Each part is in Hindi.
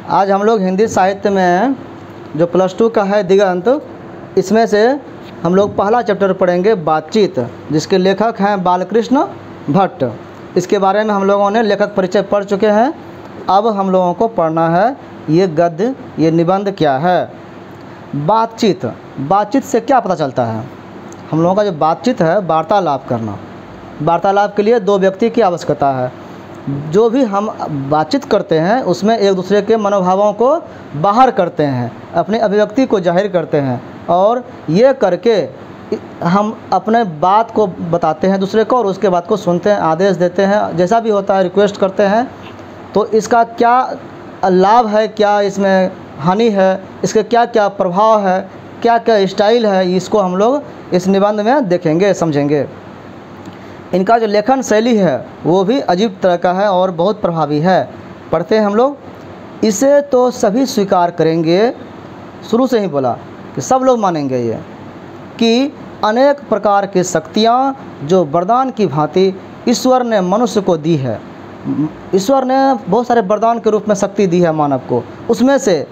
आज हम लोग हिंदी साहित्य में जो +2 का है दिगंत, इसमें से हम लोग पहला चैप्टर पढ़ेंगे बातचीत, जिसके लेखक हैं बालकृष्ण भट्ट। इसके बारे में हम लोगों ने लेखक परिचय पढ़ चुके हैं। अब हम लोगों को पढ़ना है ये गद्य, ये निबंध क्या है। बातचीत, बातचीत से क्या पता चलता है? हम लोगों का जो बातचीत है, वार्तालाप करना। वार्तालाप के लिए दो व्यक्ति की आवश्यकता है। जो भी हम बातचीत करते हैं उसमें एक दूसरे के मनोभावों को बाहर करते हैं, अपनी अभिव्यक्ति को जाहिर करते हैं, और ये करके हम अपने बात को बताते हैं दूसरे को, और उसके बात को सुनते हैं, आदेश देते हैं, जैसा भी होता है रिक्वेस्ट करते हैं। तो इसका क्या लाभ है, क्या इसमें हानि है, इसके क्या क्या प्रभाव है, क्या क्या स्टाइल है, इसको हम लोग इस निबंध में देखेंगे, समझेंगे। इनका जो लेखन शैली है वो भी अजीब तरह का है और बहुत प्रभावी है। पढ़ते हैं हम लोग। इसे तो सभी स्वीकार करेंगे, शुरू से ही बोला कि सब लोग मानेंगे ये, कि अनेक प्रकार की शक्तियाँ जो वरदान की भांति ईश्वर ने मनुष्य को दी है। ईश्वर ने बहुत सारे वरदान के रूप में शक्ति दी है मानव को, उसमें से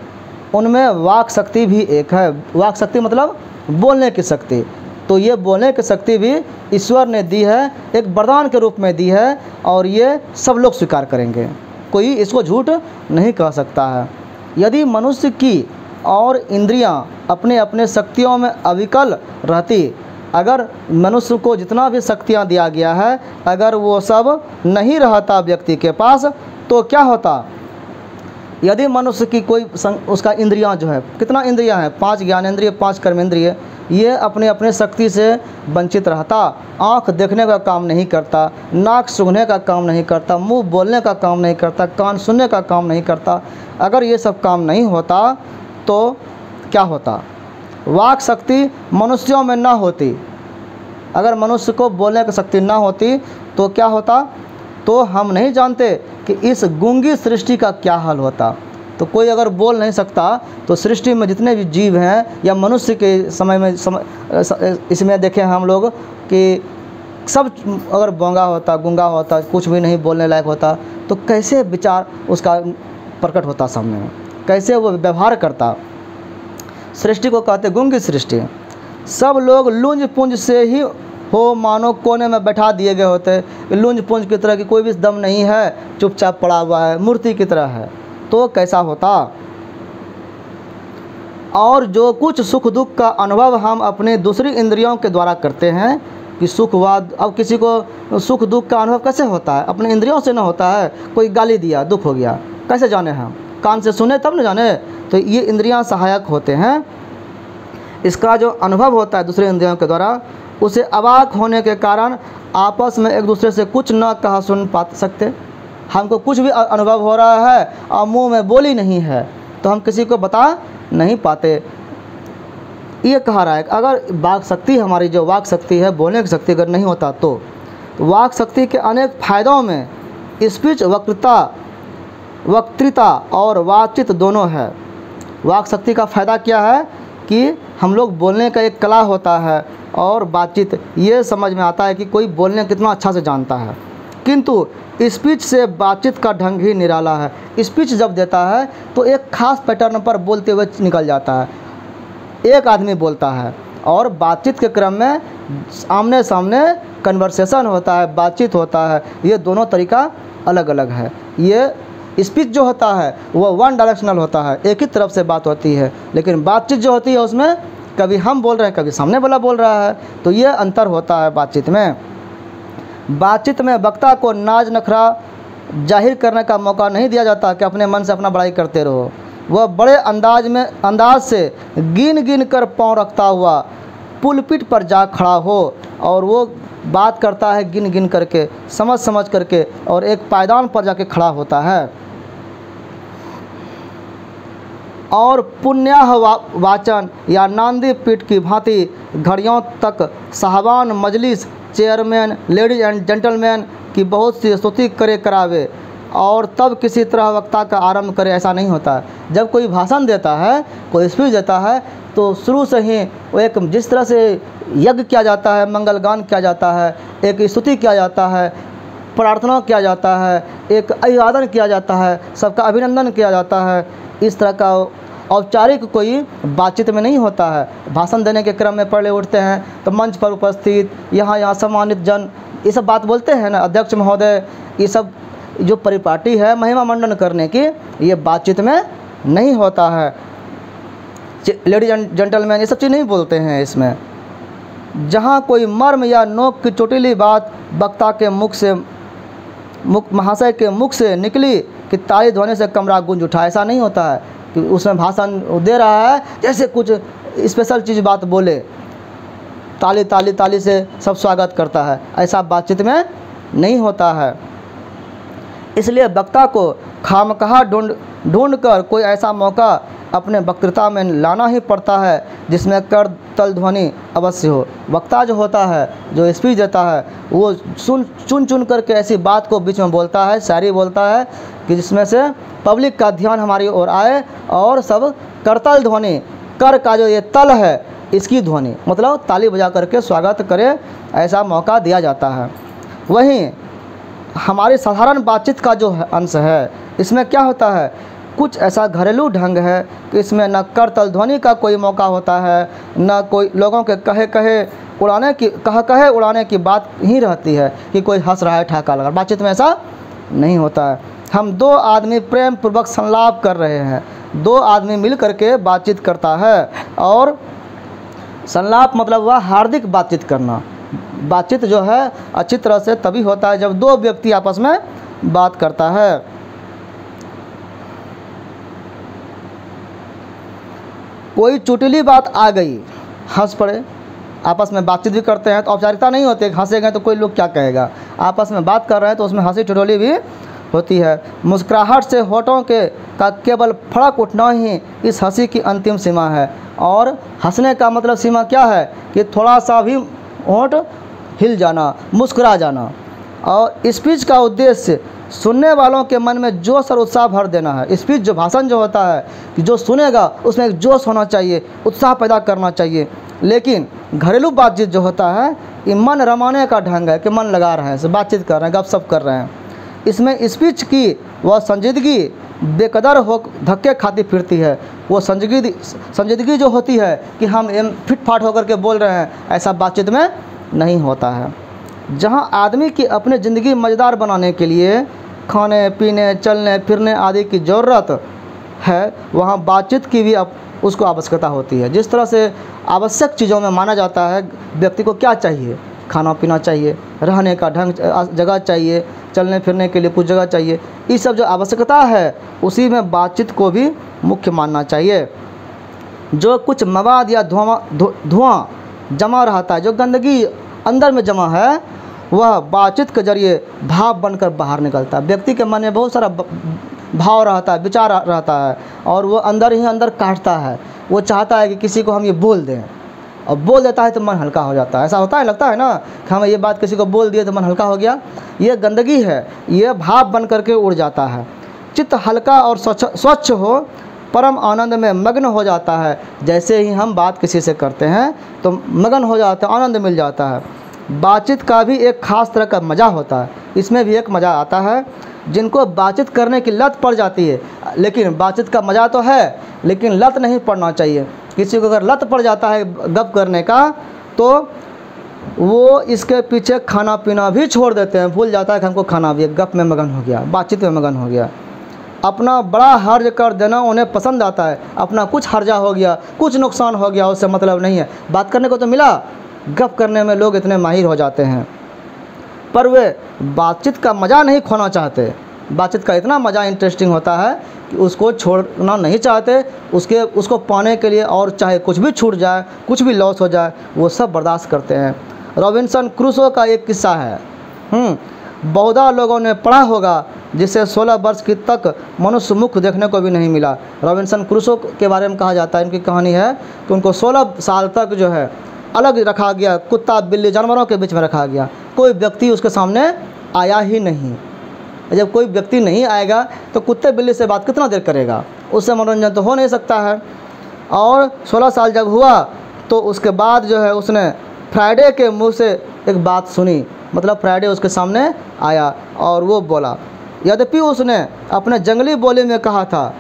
उनमें वाक शक्ति भी एक है। वाक शक्ति मतलब बोलने की शक्ति। तो ये बोलने की शक्ति भी ईश्वर ने दी है, एक वरदान के रूप में दी है, और ये सब लोग स्वीकार करेंगे, कोई इसको झूठ नहीं कह सकता है। यदि मनुष्य की और इंद्रियां अपने अपने शक्तियों में अविकल रहती, अगर मनुष्य को जितना भी शक्तियां दिया गया है, अगर वो सब नहीं रहता व्यक्ति के पास, तो क्या होता? यदि मनुष्य की कोई उसका इंद्रियां जो है, कितना इंद्रियां हैं? 5 ज्ञानेंद्रिय, 5 कर्मेंद्रिय, ये अपने अपने शक्ति से वंचित रहता। आँख देखने का काम नहीं करता, नाक सूंघने का काम नहीं करता, मुंह बोलने का काम नहीं करता, कान सुनने का काम नहीं करता। अगर ये सब काम नहीं होता तो क्या होता? वाक शक्ति मनुष्यों में ना होती, अगर मनुष्य को बोलने की शक्ति ना होती तो क्या होता? तो हम नहीं जानते कि इस गूंगी सृष्टि का क्या हाल होता। तो कोई अगर बोल नहीं सकता तो सृष्टि में जितने भी जीव हैं, या मनुष्य के समय में इसमें देखें हम लोग कि सब अगर गूंगा होता, कुछ भी नहीं बोलने लायक होता, तो कैसे विचार उसका प्रकट होता सामने में, कैसे वो व्यवहार करता? सृष्टि को कहते गूंगी सृष्टि। सब लोग लुंज पुंज से ही हो मानो कोने में बैठा दिए गए होते, लुंज पुंज की तरह की कोई भी दम नहीं है, चुपचाप पड़ा हुआ है, मूर्ति की तरह है। तो कैसा होता? और जो कुछ सुख दुख का अनुभव हम अपने दूसरी इंद्रियों के द्वारा करते हैं, कि सुखवाद, अब किसी को सुख दुख का अनुभव कैसे होता है? अपने इंद्रियों से ना होता है। कोई गाली दिया, दुख हो गया, कैसे जाने हम? कान से सुने तब न जाने। तो ये इंद्रियां सहायक होते हैं। इसका जो अनुभव होता है दूसरे इंद्रियों के द्वारा, उसे अवाक होने के कारण आपस में एक दूसरे से कुछ न कहा सुन पा सकते। हमको कुछ भी अनुभव हो रहा है और मुंह में बोली नहीं है, तो हम किसी को बता नहीं पाते। ये कहा रहा है कि अगर वाक शक्ति, हमारी जो वाक शक्ति है, बोलने की शक्ति अगर नहीं होता तो वाक शक्ति के अनेक फायदों में स्पीच वक्तृता और बातचीत दोनों है। वाक शक्ति का फ़ायदा क्या है कि हम लोग बोलने का एक कला होता है, और बातचीत ये समझ में आता है कि कोई बोलने कितना अच्छा से जानता है। किंतु स्पीच से बातचीत का ढंग ही निराला है। स्पीच जब देता है तो एक खास पैटर्न पर बोलते हुए निकल जाता है, एक आदमी बोलता है, और बातचीत के क्रम में आमने सामने कन्वर्सेशन होता है, बातचीत होता है। ये दोनों तरीका अलग अलग है। ये स्पीच जो होता है वो वन डायरेक्शनल होता है, एक ही तरफ से बात होती है, लेकिन बातचीत जो होती है उसमें कभी हम बोल रहे हैं, कभी सामने वाला बोल रहा है। तो ये अंतर होता है बातचीत में। बातचीत में वक्ता को नाज नखरा जाहिर करने का मौका नहीं दिया जाता कि अपने मन से अपना बड़ाई करते रहो। वह बड़े अंदाज से गिन गिन कर पाँव रखता हुआ पुलपिट पर जा खड़ा हो, और वो बात करता है गिन गिन करके, समझ समझ करके, और एक पायदान पर जाके खड़ा होता है। और पुण्याह वाचन या नांदी पीठ की भांति घड़ियों तक साहबान मजलिस, चेयरमैन, लेडीज एंड जेंटलमैन की बहुत सी स्तुति करे करावे, और तब किसी तरह वक्ता का आरंभ करे, ऐसा नहीं होता है। जब कोई भाषण देता है, कोई स्पीच देता है, तो शुरू से ही वो एक जिस तरह से यज्ञ किया जाता है, मंगलगान किया जाता है, एक स्तुति किया जाता है, प्रार्थना किया जाता है, एक अभिवादन किया जाता है, सबका अभिनंदन किया जाता है, इस तरह का औपचारिक कोई बातचीत में नहीं होता है। भाषण देने के क्रम में पहले उठते हैं तो मंच पर उपस्थित यहाँ सम्मानित जन, ये सब बात बोलते हैं ना, अध्यक्ष महोदय, ये सब जो परिपाटी है महिमा मंडन करने की, ये बातचीत में नहीं होता है। लेडीज एंड जेंटलमैन, ये सब चीज़ नहीं बोलते हैं इसमें। जहाँ कोई मर्म या नोक की चोटीली बात वक्ता के महाशय के मुख से निकली कि ताली ध्वनि से कमरा गूंज उठा, ऐसा नहीं होता है कि उसमें भाषण दे रहा है जैसे कुछ स्पेशल चीज़ बात बोले, ताली ताली ताली से सब स्वागत करता है, ऐसा बातचीत में नहीं होता है। इसलिए वक्ता को खामखा ढूंढ कर कोई ऐसा मौका अपने वक्तृता में लाना ही पड़ता है जिसमें कर तल ध्वनि अवश्य हो। वक्ता जो होता है, जो स्पीच देता है, वो चुन चुन करके ऐसी बात को बीच में बोलता है, शायरी बोलता है कि जिसमें से पब्लिक का ध्यान हमारी ओर आए और सब करतल ध्वनि, कर का जो ये तल है इसकी ध्वनि, मतलब ताली बजा करके स्वागत करे, ऐसा मौका दिया जाता है। वहीं हमारी साधारण बातचीत का जो अंश है, इसमें क्या होता है, कुछ ऐसा घरेलू ढंग है कि इसमें न कर तल ध्वनि का कोई मौका होता है, न कोई लोगों के कहे उड़ाने की बात ही रहती है कि कोई हंस रहा है ठहाका लगा। बातचीत में ऐसा नहीं होता है। हम दो आदमी प्रेम पूर्वक संलाप कर रहे हैं, दो आदमी मिल करके बातचीत करता है, और संलाप मतलब वह हार्दिक बातचीत करना। बातचीत जो है अच्छी तरह से तभी होता है जब दो व्यक्ति आपस में बात करता है। कोई चुटली बात आ गई, हंस पड़े, आपस में बातचीत भी करते हैं तो औपचारिकता नहीं होती, हंसेंगे तो कोई लोग क्या कहेगा, आपस में बात कर रहे हैं तो उसमें हंसी ठिठोली भी होती है। मुस्कुराहट से होठों का केवल फड़क उठना ही इस हंसी की अंतिम सीमा है। और हंसने का मतलब सीमा क्या है कि थोड़ा सा भी होंठ हिल जाना, मुस्कुरा जाना। और स्पीच का उद्देश्य सुनने वालों के मन में जोश और उत्साह भर देना है। स्पीच जो भाषण जो होता है कि जो सुनेगा उसमें एक जोश होना चाहिए, उत्साह पैदा करना चाहिए। लेकिन घरेलू बातचीत जो होता है ये मन रमाने का ढंग है कि मन लगा रहे हैं, बातचीत कर रहे हैं, गपशप कर रहे हैं। इसमें स्पीच की वह संजीदगी बेकदर हो धक्के खाती फिरती है। वो संजीदगी जो होती है कि हम फिट फाट होकर के बोल रहे हैं, ऐसा बातचीत में नहीं होता है। जहाँ आदमी की अपनी ज़िंदगी मज़ेदार बनाने के लिए खाने पीने चलने फिरने आदि की ज़रूरत है, वहाँ बातचीत की भी उसको आवश्यकता होती है। जिस तरह से आवश्यक चीज़ों में माना जाता है व्यक्ति को क्या चाहिए, खाना पीना चाहिए, रहने का ढंग जगह चाहिए, चलने फिरने के लिए कुछ जगह चाहिए, ये सब जो आवश्यकता है उसी में बातचीत को भी मुख्य मानना चाहिए। जो कुछ मवाद या धुआं जमा रहता है, जो गंदगी अंदर में जमा है, वह बातचीत के जरिए भाव बनकर बाहर निकलता है। व्यक्ति के मन में बहुत सारा भाव रहता है, विचार रहता है, और वो अंदर ही अंदर काटता है। वो चाहता है कि किसी को हम ये बोल दें, और बोल देता है तो मन हल्का हो जाता है। ऐसा होता है, लगता है ना कि हम ये बात किसी को बोल दिए तो मन हल्का हो गया। ये गंदगी है, ये भाव बन करके उड़ जाता है। चित्त हल्का और स्वच्छ हो, परम आनंद में मग्न हो जाता है। जैसे ही हम बात किसी से करते हैं तो मगन हो जाते हैं, आनंद मिल जाता है। बातचीत का भी एक ख़ास तरह का मज़ा होता है, इसमें भी एक मज़ा आता है। जिनको बातचीत करने की लत पड़ जाती है, लेकिन बातचीत का मज़ा तो है, लेकिन लत नहीं पड़ना चाहिए। किसी को अगर लत पड़ जाता है गप करने का, तो वो इसके पीछे खाना पीना भी छोड़ देते हैं, भूल जाता है कि हमको खाना भी, गप में मगन हो गया, बातचीत में मगन हो गया। अपना बड़ा हर्ज कर देना उन्हें पसंद आता है। अपना कुछ हर्जा हो गया, कुछ नुकसान हो गया, उससे मतलब नहीं है। बात करने को तो मिला, गप करने में लोग इतने माहिर हो जाते हैं, पर वे बातचीत का मज़ा नहीं खोना चाहते। बातचीत का इतना मज़ा इंटरेस्टिंग होता है कि उसको छोड़ना नहीं चाहते। उसको पाने के लिए और चाहे कुछ भी छूट जाए, कुछ भी लॉस हो जाए, वो सब बर्दाश्त करते हैं। रॉबिन्सन क्रूसो का एक किस्सा है, बहुधा लोगों ने पढ़ा होगा, जिसे 16 वर्ष की तक मनुष्य मुख देखने को भी नहीं मिला। रॉबिन्सन क्रूसो के बारे में कहा जाता है, इनकी कहानी है कि उनको 16 साल तक जो है अलग रखा गया, कुत्ता बिल्ली जानवरों के बीच में रखा गया। कोई व्यक्ति उसके सामने आया ही नहीं। जब कोई व्यक्ति नहीं आएगा तो कुत्ते बिल्ली से बात कितना देर करेगा, उससे मनोरंजन तो हो नहीं सकता है। और 16 साल जब हुआ तो उसके बाद जो है उसने फ्राइडे के मुंह से एक बात सुनी, मतलब फ्राइडे उसके सामने आया और वो बोला। यद्यपि उसने अपने जंगली बोली में कहा था,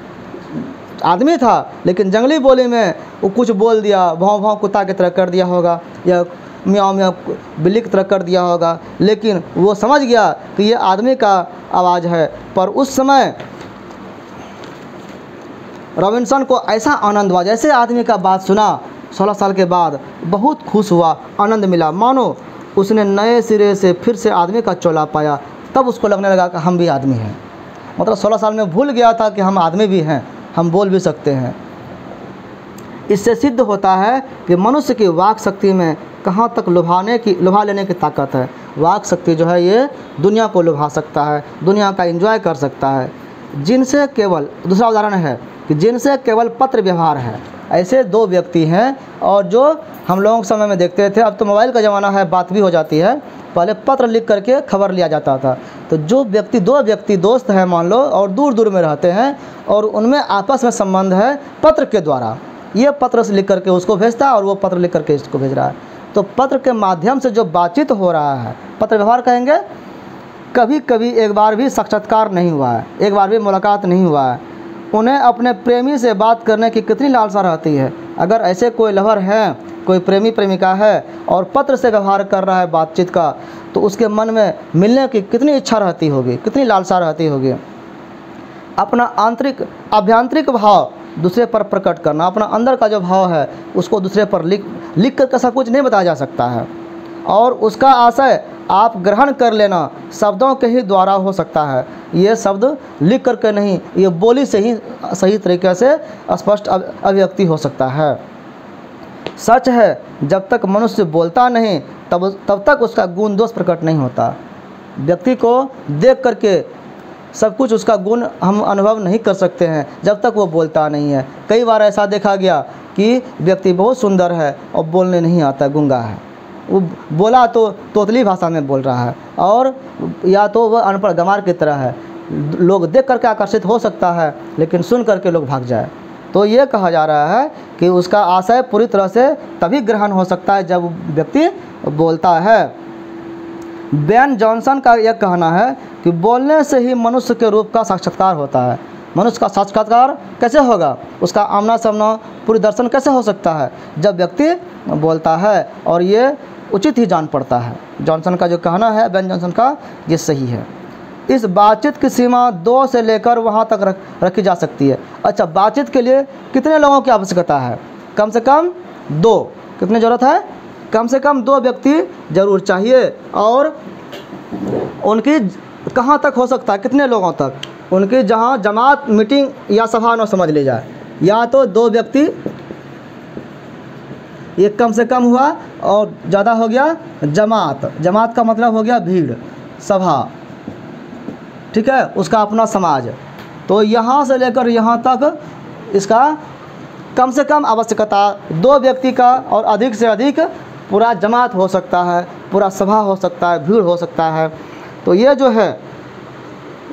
आदमी था लेकिन जंगली बोली में वो कुछ बोल दिया, भौं भौं कुत्ता की तरह कर दिया होगा या म्याऊं म्याऊं बिल्ली की तरह कर दिया होगा, लेकिन वो समझ गया कि ये आदमी का आवाज़ है। पर उस समय रॉबिन्सन को ऐसा आनंद हुआ, जैसे आदमी का बात सुना 16 साल के बाद बहुत खुश हुआ, आनंद मिला, मानो उसने नए सिरे से फिर से आदमी का चोला पाया। तब उसको लगने लगा कि हम भी आदमी हैं। मतलब 16 साल में भूल गया था कि हम आदमी भी हैं, हम बोल भी सकते हैं। इससे सिद्ध होता है कि मनुष्य की वाक शक्ति में कहाँ तक लुभा लेने की ताकत है। वाक शक्ति जो है ये दुनिया को लुभा सकता है, दुनिया का एंजॉय कर सकता है। जिनसे केवल, दूसरा उदाहरण है कि जिनसे केवल पत्र व्यवहार है, ऐसे दो व्यक्ति हैं। और जो हम लोगों के समय में देखते थे, अब तो मोबाइल का ज़माना है, बात भी हो जाती है, पहले पत्र लिख करके खबर लिया जाता था। तो जो व्यक्ति, दो व्यक्ति दोस्त हैं मान लो, और दूर दूर में रहते हैं और उनमें आपस में संबंध है पत्र के द्वारा, ये पत्र से लिख करके उसको भेजता है और वो पत्र लिख करके इसको भेज रहा है। तो पत्र के माध्यम से जो बातचीत हो रहा है, पत्र व्यवहार कहेंगे। कभी कभी एक बार भी साक्षात्कार नहीं हुआ है, एक बार भी मुलाकात नहीं हुआ है। उन्हें अपने प्रेमी से बात करने की कितनी लालसा रहती है। अगर ऐसे कोई लवर है, कोई प्रेमी प्रेमिका है और पत्र से व्यवहार कर रहा है बातचीत का, तो उसके मन में मिलने की कितनी इच्छा रहती होगी, कितनी लालसा रहती होगी। अपना आभ्यंतरिक भाव दूसरे पर प्रकट करना, अपना अंदर का जो भाव है उसको दूसरे पर लिख कर सब कुछ नहीं बताया जा सकता है। और उसका आशय आप ग्रहण कर लेना शब्दों के ही द्वारा हो सकता है। ये शब्द लिख करके नहीं, ये बोली से ही सही तरीके से स्पष्ट अभिव्यक्ति हो सकता है। सच है, जब तक मनुष्य बोलता नहीं तब तक उसका गुण दोष प्रकट नहीं होता। व्यक्ति को देख करके सब कुछ उसका गुण हम अनुभव नहीं कर सकते हैं जब तक वो बोलता नहीं है। कई बार ऐसा देखा गया कि व्यक्ति बहुत सुंदर है और बोलने नहीं आता, गूंगा है। वो बोला तो तोतली भाषा में बोल रहा है, और या तो वह अनपढ़ गंवार की तरह है। लोग देख करके आकर्षित हो सकता है लेकिन सुन करके लोग भाग जाए। तो ये कहा जा रहा है कि उसका आशय पूरी तरह से तभी ग्रहण हो सकता है जब व्यक्ति बोलता है। बेन जॉनसन का यह कहना है कि बोलने से ही मनुष्य के रूप का साक्षात्कार होता है। मनुष्य का साक्षात्कार कैसे होगा, उसका आमना सामना पूरी दर्शन कैसे हो सकता है, जब व्यक्ति बोलता है, और ये उचित ही जान पड़ता है। जॉनसन का जो कहना है, बेन जॉनसन का, ये सही है। इस बातचीत की सीमा 2 से लेकर वहाँ तक रखी जा सकती है। अच्छा, बातचीत के लिए कितने लोगों की आवश्यकता है? कम से कम 2। कितनी ज़रूरत है? कम से कम 2 व्यक्ति ज़रूर चाहिए। और उनकी कहाँ तक हो सकता है, कितने लोगों तक? उनकी जहाँ जमात, मीटिंग या सभा न समझ ली जाए, या तो 2 व्यक्ति, ये कम से कम हुआ, और ज़्यादा हो गया जमात। जमात का मतलब हो गया भीड़, सभा, ठीक है, उसका अपना समाज। तो यहाँ से लेकर यहाँ तक इसका कम से कम आवश्यकता 2 व्यक्ति का, और अधिक से अधिक पूरा जमात हो सकता है, पूरा सभा हो सकता है, भीड़ हो सकता है। तो ये जो है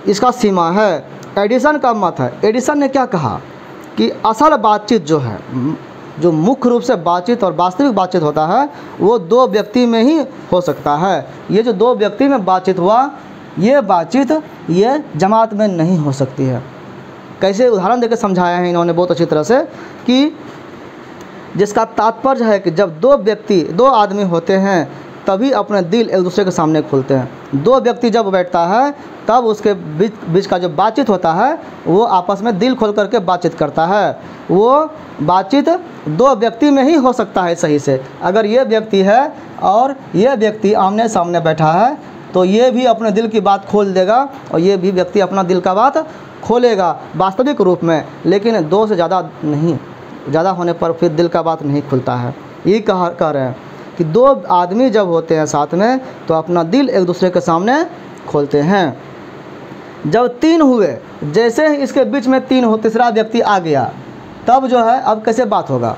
इसका सीमा है। एडिसन का मत है। एडिसन ने क्या कहा कि असल बातचीत जो है, जो मुख्य रूप से बातचीत और वास्तविक बातचीत होता है, वो 2 व्यक्ति में ही हो सकता है। ये जो 2 व्यक्ति में बातचीत हुआ, ये बातचीत ये जमात में नहीं हो सकती है। कैसे उदाहरण देकर समझाया है इन्होंने बहुत अच्छी तरह से, कि जिसका तात्पर्य है कि जब 2 व्यक्ति, 2 आदमी होते हैं तभी अपने दिल एक दूसरे के सामने खुलते हैं। 2 व्यक्ति जब बैठता है तब उसके बीच का जो बातचीत होता है वो आपस में दिल खोल करके बातचीत करता है। वो बातचीत 2 व्यक्ति में ही हो सकता है सही से। अगर ये व्यक्ति है और ये व्यक्ति आमने सामने बैठा है तो ये भी अपने दिल की बात खोल देगा और ये भी व्यक्ति अपना दिल का बात खोलेगा वास्तविक रूप में, लेकिन 2 से ज़्यादा नहीं, ज़्यादा होने पर फिर दिल का बात नहीं खुलता है। ये कह रहे हैं कि 2 आदमी जब होते हैं साथ में तो अपना दिल एक दूसरे के सामने खोलते हैं। जब 3 हुए, जैसे ही इसके बीच में 3 हो, तीसरा व्यक्ति आ गया, तब जो है अब कैसे बात होगा,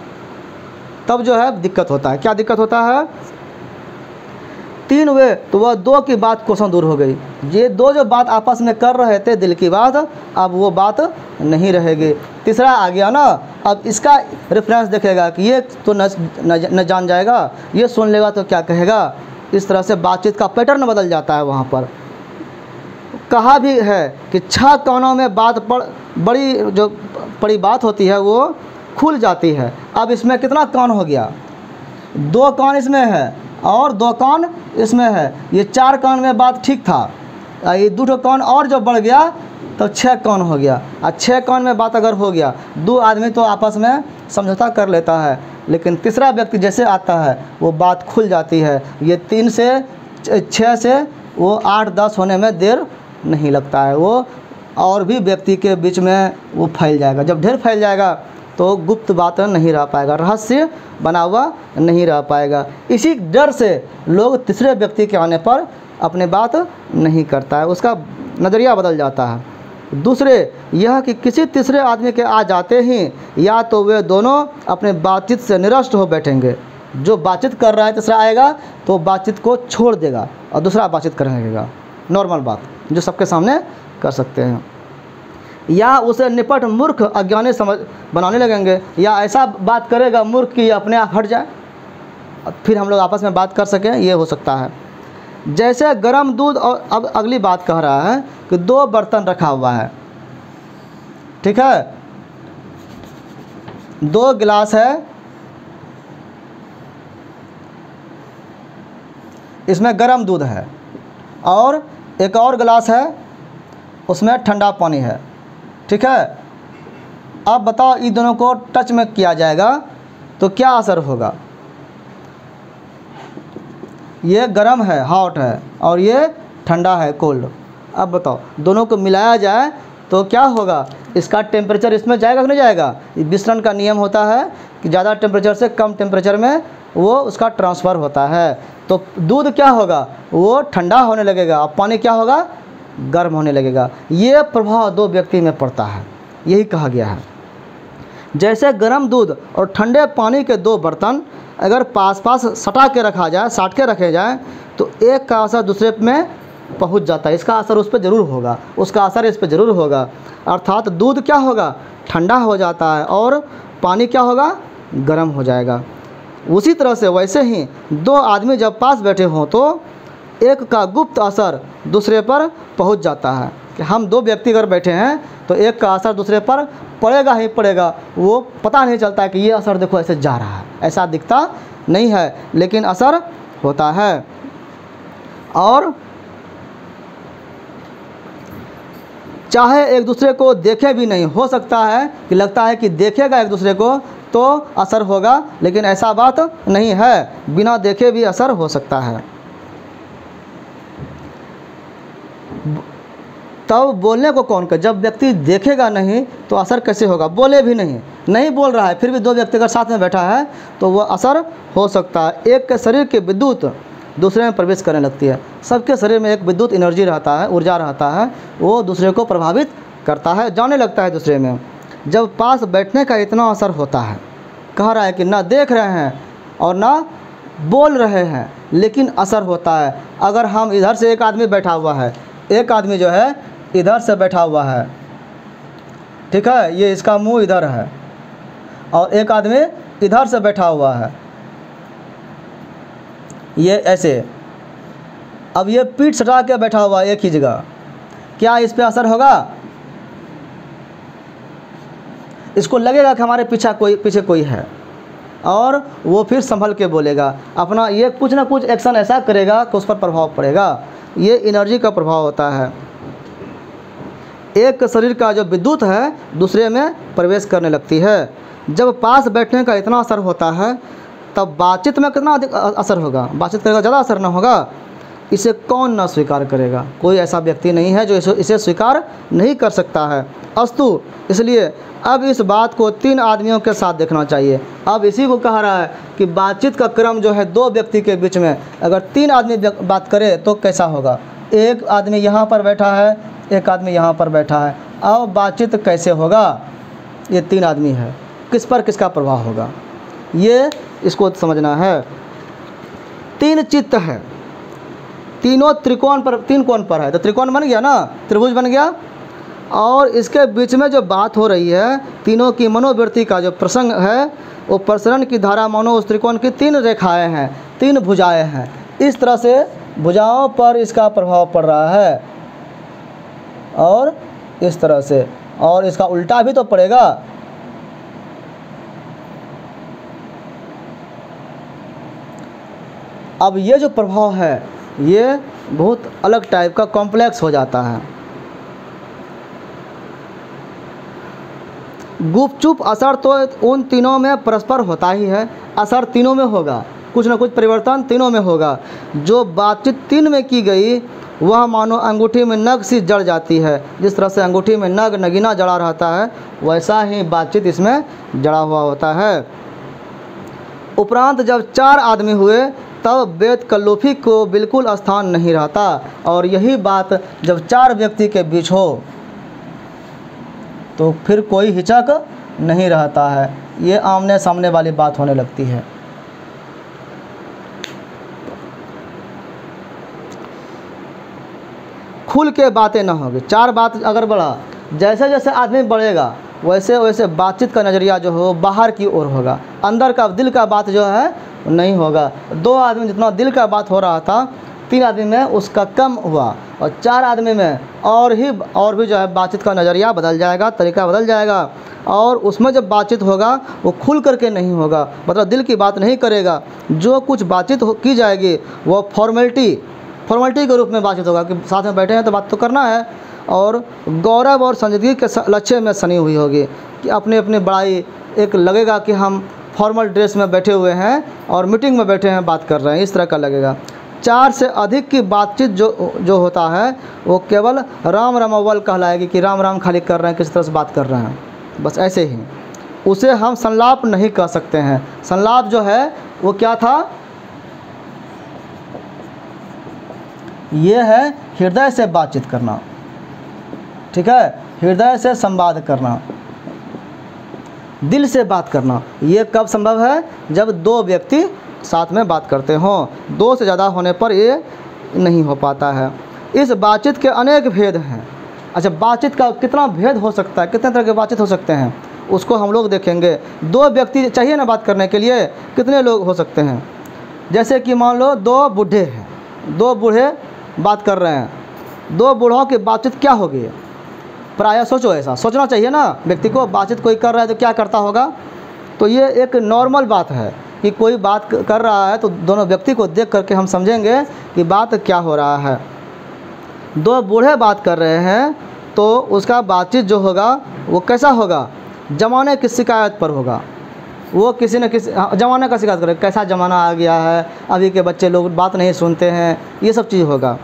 तब जो है दिक्कत होता है। क्या दिक्कत होता है? 3 हुए तो वह 2 की बात कोसों दूर हो गई। ये 2 जो बात आपस में कर रहे थे दिल की बात, अब वो बात नहीं रहेगी। तीसरा आ गया ना, अब इसका रेफरेंस देखेगा कि ये तो न जान जाएगा, ये सुन लेगा तो क्या कहेगा। इस तरह से बातचीत का पैटर्न बदल जाता है। वहाँ पर कहा भी है कि 6 कानों में बड़ी जो बड़ी बात होती है वो खुल जाती है। अब इसमें कितना कान हो गया? 2 कान इसमें है और 2 कान इसमें है। ये 4 कान में बात ठीक था, ये 2 कान और जो बढ़ गया तो 6 कान हो गया। और 6 कान में बात अगर हो गया, 2 आदमी तो आपस में समझौता कर लेता है, लेकिन तीसरा व्यक्ति जैसे आता है वो बात खुल जाती है। ये 3 से 6 से वो 8-10 होने में देर नहीं लगता है, वो और भी व्यक्ति के बीच में वो फैल जाएगा। जब ढेर फैल जाएगा तो गुप्त बात नहीं रह पाएगा, रहस्य बना हुआ नहीं रह पाएगा। इसी डर से लोग तीसरे व्यक्ति के आने पर अपने बात नहीं करता है, उसका नज़रिया बदल जाता है। दूसरे यह कि किसी तीसरे आदमी के आ जाते ही या तो वे दोनों अपने बातचीत से निरस्त हो बैठेंगे। जो बातचीत कर रहा है तीसरा आएगा तो बातचीत को छोड़ देगा और दूसरा बातचीत करने लगेगा, नॉर्मल बात जो सबके सामने कर सकते हैं, या उसे निपट मूर्ख अज्ञानी समझ बनाने लगेंगे, या ऐसा बात करेगा मूर्ख कि अपने आप हट जाए, फिर हम लोग आपस में बात कर सकें, ये हो सकता है। जैसे गर्म दूध, और अब अगली बात कह रहा है कि 2 बर्तन रखा हुआ है, ठीक है, 2 गिलास है, इसमें गर्म दूध है और एक और गिलास है उसमें ठंडा पानी है, ठीक है। अब बताओ इन दोनों को टच में किया जाएगा तो क्या असर होगा? ये गर्म है, हॉट है, और ये ठंडा है, कोल्ड। अब बताओ दोनों को मिलाया जाए तो क्या होगा? इसका टेम्परेचर इसमें जाएगा कि नहीं जाएगा? विसरण का नियम होता है कि ज़्यादा टेम्परेचर से कम टेम्परेचर में वो उसका ट्रांसफ़र होता है। तो दूध क्या होगा? वो ठंडा होने लगेगा, और पानी क्या होगा? गर्म होने लगेगा। ये प्रभाव 2 व्यक्ति में पड़ता है, यही कहा गया है। जैसे गर्म दूध और ठंडे पानी के 2 बर्तन अगर पास पास सटा के रखा जाए, साट के रखे जाए, तो एक का असर दूसरे में पहुंच जाता है, इसका असर उस पर ज़रूर होगा, उसका असर इस पर ज़रूर होगा। अर्थात दूध क्या होगा? ठंडा हो जाता है और पानी क्या होगा? गर्म हो जाएगा। उसी तरह से वैसे ही 2 आदमी जब पास बैठे हों तो एक का गुप्त असर दूसरे पर पहुंच जाता है। कि हम 2 व्यक्ति अगर बैठे हैं तो एक का असर दूसरे पर पड़ेगा ही पड़ेगा, वो पता नहीं चलता है कि ये असर देखो ऐसे जा रहा है, ऐसा दिखता नहीं है, लेकिन असर होता है। और चाहे एक दूसरे को देखे भी नहीं, हो सकता है कि लगता है कि देखेगा एक दूसरे को तो असर होगा, लेकिन ऐसा बात नहीं है, बिना देखे भी असर हो सकता है। तब बोलने को कौन कर? जब व्यक्ति देखेगा नहीं तो असर कैसे होगा? बोले भी नहीं बोल रहा है, फिर भी 2 व्यक्ति अगर साथ में बैठा है तो वह असर हो सकता है। एक के शरीर की विद्युत दूसरे में प्रवेश करने लगती है। सबके शरीर में एक विद्युत एनर्जी रहता है, ऊर्जा रहता है, वो दूसरे को प्रभावित करता है, जाने लगता है दूसरे में। जब पास बैठने का इतना असर होता है, कह रहा है कि ना देख रहे हैं और ना बोल रहे हैं, लेकिन असर होता है। अगर हम इधर से एक आदमी बैठा हुआ है, एक आदमी जो है इधर से बैठा हुआ है, ठीक है, ये इसका मुंह इधर है, और एक आदमी इधर से बैठा हुआ है, ये ऐसे। अब ये पीठ सटा के बैठा हुआ है एक ही जगह, क्या इस पे असर होगा? इसको लगेगा कि हमारे पीछे कोई है, और वो फिर संभल के बोलेगा अपना, ये कुछ ना कुछ एक्शन ऐसा करेगा कि उस पर प्रभाव पड़ेगा। ये एनर्जी का प्रभाव होता है। एक शरीर का जो विद्युत है दूसरे में प्रवेश करने लगती है। जब पास बैठने का इतना असर होता है तब बातचीत में कितना अधिक असर होगा? बातचीत करेगा, ज़्यादा असर ना होगा? इसे कौन ना स्वीकार करेगा? कोई ऐसा व्यक्ति नहीं है जो इसे स्वीकार नहीं कर सकता है। अस्तु, इसलिए अब इस बात को 3 आदमियों के साथ देखना चाहिए। अब इसी को कह रहा है कि बातचीत का क्रम जो है 2 व्यक्ति के बीच में, अगर 3 आदमी बात करे तो कैसा होगा? एक आदमी यहाँ पर बैठा है, एक आदमी यहाँ पर बैठा है, अब बातचीत कैसे होगा? ये 3 आदमी है, किस पर किसका प्रभाव होगा, ये इसको समझना है। 3 चित्त है, तीनों त्रिकोण पर, 3 कोण पर है, तो त्रिकोण बन गया ना, त्रिभुज बन गया। और इसके बीच में जो बात हो रही है, तीनों की मनोवृत्ति का जो प्रसंग है, वो प्रसरण की धारा मानो उस त्रिकोण की 3 रेखाएं हैं, 3 भुजाएं हैं। इस तरह से भुजाओं पर इसका प्रभाव पड़ रहा है। और इस तरह से, और इसका उल्टा भी तो पड़ेगा। अब ये जो प्रभाव है ये बहुत अलग टाइप का कॉम्प्लेक्स हो जाता है। गुपचुप असर तो उन तीनों में परस्पर होता ही है, असर तीनों में होगा, कुछ ना कुछ परिवर्तन तीनों में होगा। जो बातचीत तीन में की गई वह मानो अंगूठी में नग सी जड़ जाती है। जिस तरह से अंगूठी में नग नगीना जड़ा रहता है वैसा ही बातचीत इसमें जड़ा हुआ होता है। उपरांत जब 4 आदमी हुए तब वेद कल्लोफी को बिल्कुल स्थान नहीं रहता। और यही बात जब 4 व्यक्ति के बीच हो तो फिर कोई हिचक नहीं रहता है, ये आमने सामने वाली बात होने लगती है। खुल के बातें ना होगी, 4 बात अगर बढ़ा, जैसे जैसे आदमी बढ़ेगा वैसे वैसे बातचीत का नज़रिया जो हो बाहर की ओर होगा, अंदर का दिल का बात जो है नहीं होगा। 2 आदमी जितना दिल का बात हो रहा था 3 आदमी में उसका कम हुआ, और 4 आदमी में और भी जो है बातचीत का नज़रिया बदल जाएगा, तरीका बदल जाएगा। और उसमें जब बातचीत होगा वो खुल करके नहीं होगा, मतलब दिल की बात नहीं करेगा। जो कुछ बातचीत की जाएगी वो फॉर्मेलिटी के रूप में बातचीत होगा कि साथ में बैठे हैं तो बात तो करना है, और गौरव और संजीदगी के लक्ष्य में सनी हुई होगी कि अपनी अपनी बड़ाई, एक लगेगा कि हम फॉर्मल ड्रेस में बैठे हुए हैं और मीटिंग में बैठे हैं बात कर रहे हैं, इस तरह का लगेगा। 4 से अधिक की बातचीत जो होता है वो केवल राम रामावल कहलाएगी कि राम राम खाली कर रहे हैं, किस तरह से बात कर रहे हैं, बस ऐसे ही। उसे हम संलाप नहीं कह सकते हैं। संलाप जो है वो क्या था, ये है हृदय से बातचीत करना, ठीक है, हृदय से संवाद करना, दिल से बात करना। ये कब संभव है, जब 2 व्यक्ति साथ में बात करते हों, 2 से ज़्यादा होने पर ये नहीं हो पाता है। इस बातचीत के अनेक भेद हैं। अच्छा, बातचीत का कितना भेद हो सकता है, कितने तरह के बातचीत हो सकते हैं, उसको हम लोग देखेंगे। 2 व्यक्ति चाहिए ना बात करने के लिए, कितने लोग हो सकते हैं। जैसे कि मान लो 2 बूढ़े हैं, 2 बूढ़े बात कर रहे हैं, 2 बूढ़ों की बातचीत क्या होगी, प्रायः सोचो, ऐसा सोचना चाहिए ना व्यक्ति को। बातचीत कोई कर रहा है तो क्या करता होगा, तो ये एक नॉर्मल बात है कि कोई बात कर रहा है तो दोनों व्यक्ति को देख करके हम समझेंगे कि बात क्या हो रहा है। 2 बूढ़े बात कर रहे हैं तो उसका बातचीत जो होगा वो कैसा होगा, ज़माने की शिकायत पर होगा। वो किसी न किसी ज़माने का शिकायत करेगा, कैसा ज़माना आ गया है, अभी के बच्चे लोग बात नहीं सुनते हैं, ये सब चीज़ होगा।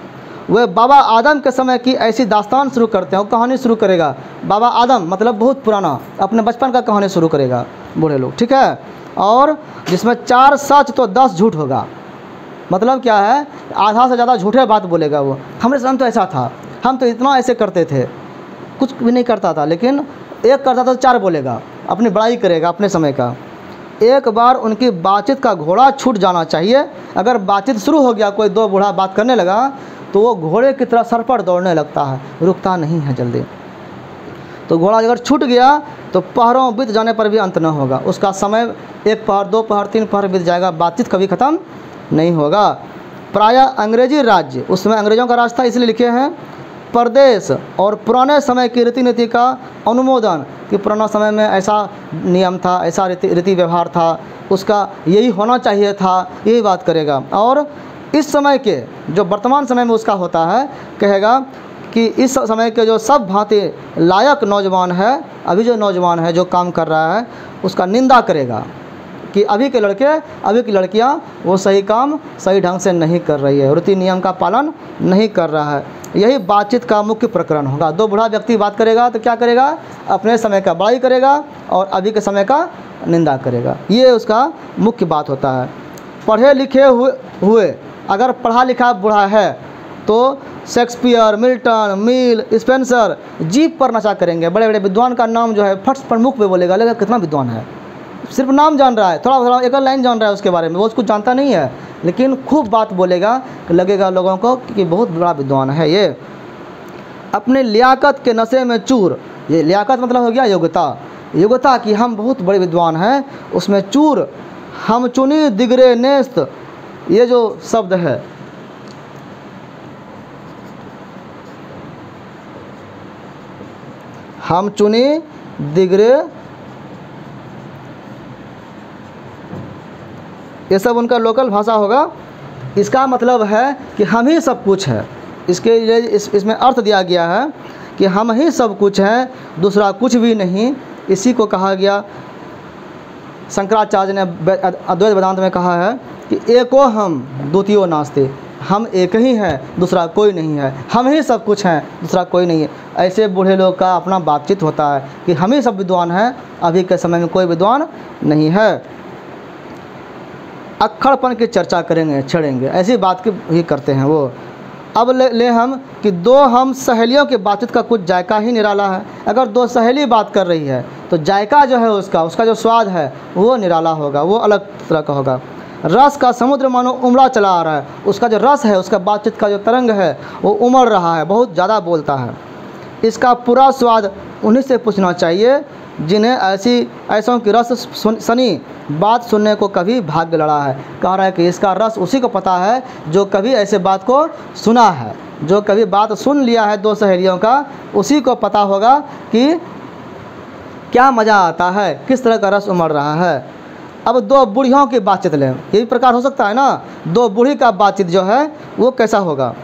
वह बाबा आदम के समय की ऐसी दास्तान शुरू करते हैं, वो कहानी शुरू करेगा। बाबा आदम मतलब बहुत पुराना, अपने बचपन का कहानी शुरू करेगा बूढ़े लोग, ठीक है। और जिसमें 4 सच तो 10 झूठ होगा। मतलब क्या है, आधा से ज़्यादा झूठे बात बोलेगा वो। हमारे समय तो ऐसा था, हम तो इतना ऐसे करते थे, कुछ भी नहीं करता था, लेकिन एक करता था तो 4 बोलेगा, अपनी बड़ाई करेगा अपने समय का। एक बार उनकी बातचीत का घोड़ा छूट जाना चाहिए। अगर बातचीत शुरू हो गया, कोई 2 बूढ़ा बात करने लगा तो वो घोड़े की तरह सर पर दौड़ने लगता है, रुकता नहीं है जल्दी। तो घोड़ा अगर छूट गया तो पहरों बीत जाने पर भी अंत न होगा। उसका समय 1 पहर, 2 पहर, 3 पहर बीत जाएगा, बातचीत कभी ख़त्म नहीं होगा। प्रायः अंग्रेजी राज्य, उसमें अंग्रेज़ों का राज था इसलिए लिखे हैं, प्रदेश और पुराने समय की रीति नीति का अनुमोदन कि पुराना समय में ऐसा नियम था, ऐसा रीति व्यवहार था, उसका यही होना चाहिए था, यही बात करेगा। और इस समय के जो वर्तमान समय में उसका होता है, कहेगा कि इस समय के जो सब भांति लायक नौजवान है, अभी जो नौजवान है जो काम कर रहा है उसका निंदा करेगा कि अभी के लड़के, अभी की लड़कियां वो सही काम सही ढंग से नहीं कर रही है, रीति नियम का पालन नहीं कर रहा है। यही बातचीत का मुख्य प्रकरण होगा। 2 बूढ़ा व्यक्ति बात करेगा तो क्या करेगा, अपने समय का बड़ाई करेगा और अभी के समय का निंदा करेगा, ये उसका मुख्य बात होता है। पढ़े लिखे हुए अगर पढ़ा लिखा बूढ़ा है तो शेक्सपियर, मिल्टन, मिल, स्पेंसर जीप पर नशा करेंगे। बड़े बड़े विद्वान का नाम जो है फट पर मुख पे बोलेगा, लेकिन कितना विद्वान है, सिर्फ नाम जान रहा है, थोड़ा थोड़ा एक लाइन जान रहा है उसके बारे में, वो उसको जानता नहीं है, लेकिन खूब बात बोलेगा कि लगेगा लोगों को कि बहुत बड़ा विद्वान है ये। अपने लियाकत के नशे में चूर, ये लियाकत मतलब हो गया योग्यता, योग्यता कि हम बहुत बड़े विद्वान हैं, उसमें चूर, हम चुनी दिगरे नेस्त, ये जो शब्द है हम चुनी दिगरे, ये सब उनका लोकल भाषा होगा। इसका मतलब है कि हम ही सब कुछ है। इसके लिए इसमें अर्थ दिया गया है कि हम ही सब कुछ हैं, दूसरा कुछ भी नहीं। इसी को कहा गया, शंकराचार्य ने अद्वैत वेदांत में कहा है कि एको हम द्वितीयो नास्ति, हम एक ही हैं, दूसरा कोई नहीं है। हम ही सब कुछ हैं, दूसरा कोई नहीं है। ऐसे बूढ़े लोग का अपना बातचीत होता है कि हम ही सब विद्वान हैं, अभी के समय में कोई विद्वान नहीं है। अक्खड़पन की चर्चा करेंगे, छेड़ेंगे, ऐसी बात की ही करते हैं वो। अब ले हम कि दो हम सहेलियों की बातचीत का कुछ जायका ही निराला है। अगर दो सहेली बात कर रही है तो जायका जो है उसका जो स्वाद है वो निराला होगा, वो अलग तरह का होगा। रस का समुद्र मानो उमड़ा चला आ रहा है, उसका जो रस है, उसका बातचीत का जो तरंग है वो उमड़ रहा है, बहुत ज़्यादा बोलता है। इसका पूरा स्वाद उन्हीं से पूछना चाहिए जिन्हें ऐसों की रस सनी बात सुनने को कभी भाग्य लड़ा है। कह रहा है कि इसका रस उसी को पता है जो कभी ऐसे बात को सुना है, जो कभी बात सुन लिया है दो सहेलियों का, उसी को पता होगा कि क्या मज़ा आता है, किस तरह का रस उमड़ रहा है। अब दो बूढ़ियों की बातचीत लें, ये भी प्रकार हो सकता है ना। दो बूढ़ी का बातचीत जो है वो कैसा होगा,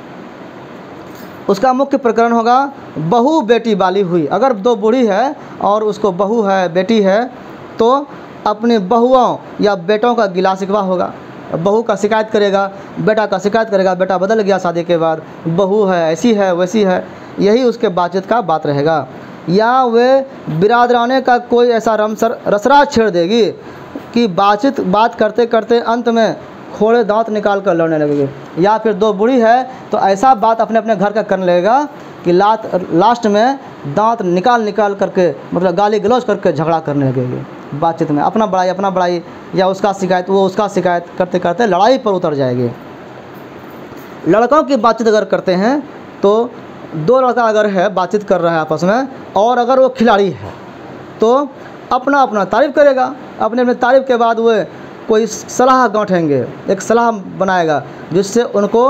उसका मुख्य प्रकरण होगा बहू बेटी वाली हुई। अगर दो बूढ़ी है और उसको बहू है, बेटी है, तो अपने बहुओं या बेटों का गिला शिकवा होगा। बहू का शिकायत करेगा, बेटा का शिकायत करेगा, बेटा बदल गया शादी के बाद, बहू है ऐसी है वैसी है, यही उसके बातचीत का बात रहेगा। या वे बिरादराने का कोई ऐसा रसराज छेड़ देगी कि बात करते करते अंत में खोड़े दांत निकाल कर लड़ने लगेगी। या फिर दो बूढ़ी है तो ऐसा बात अपने अपने घर का करने लगेगा कि लास्ट में दांत निकाल करके, मतलब गाली गलौज करके झगड़ा करने लगेगी बातचीत में। अपना बड़ाई या उसका शिकायत, वो उसका शिकायत करते करते लड़ाई पर उतर जाएगी। लड़कों की बातचीत अगर करते हैं तो दो लड़का अगर है बातचीत कर रहा है आपस में, और अगर वो खिलाड़ी है तो अपना अपना तारीफ़ करेगा। अपने अपने तारीफ़ के बाद वो कोई सलाह गांठेंगे, एक सलाह बनाएगा जिससे उनको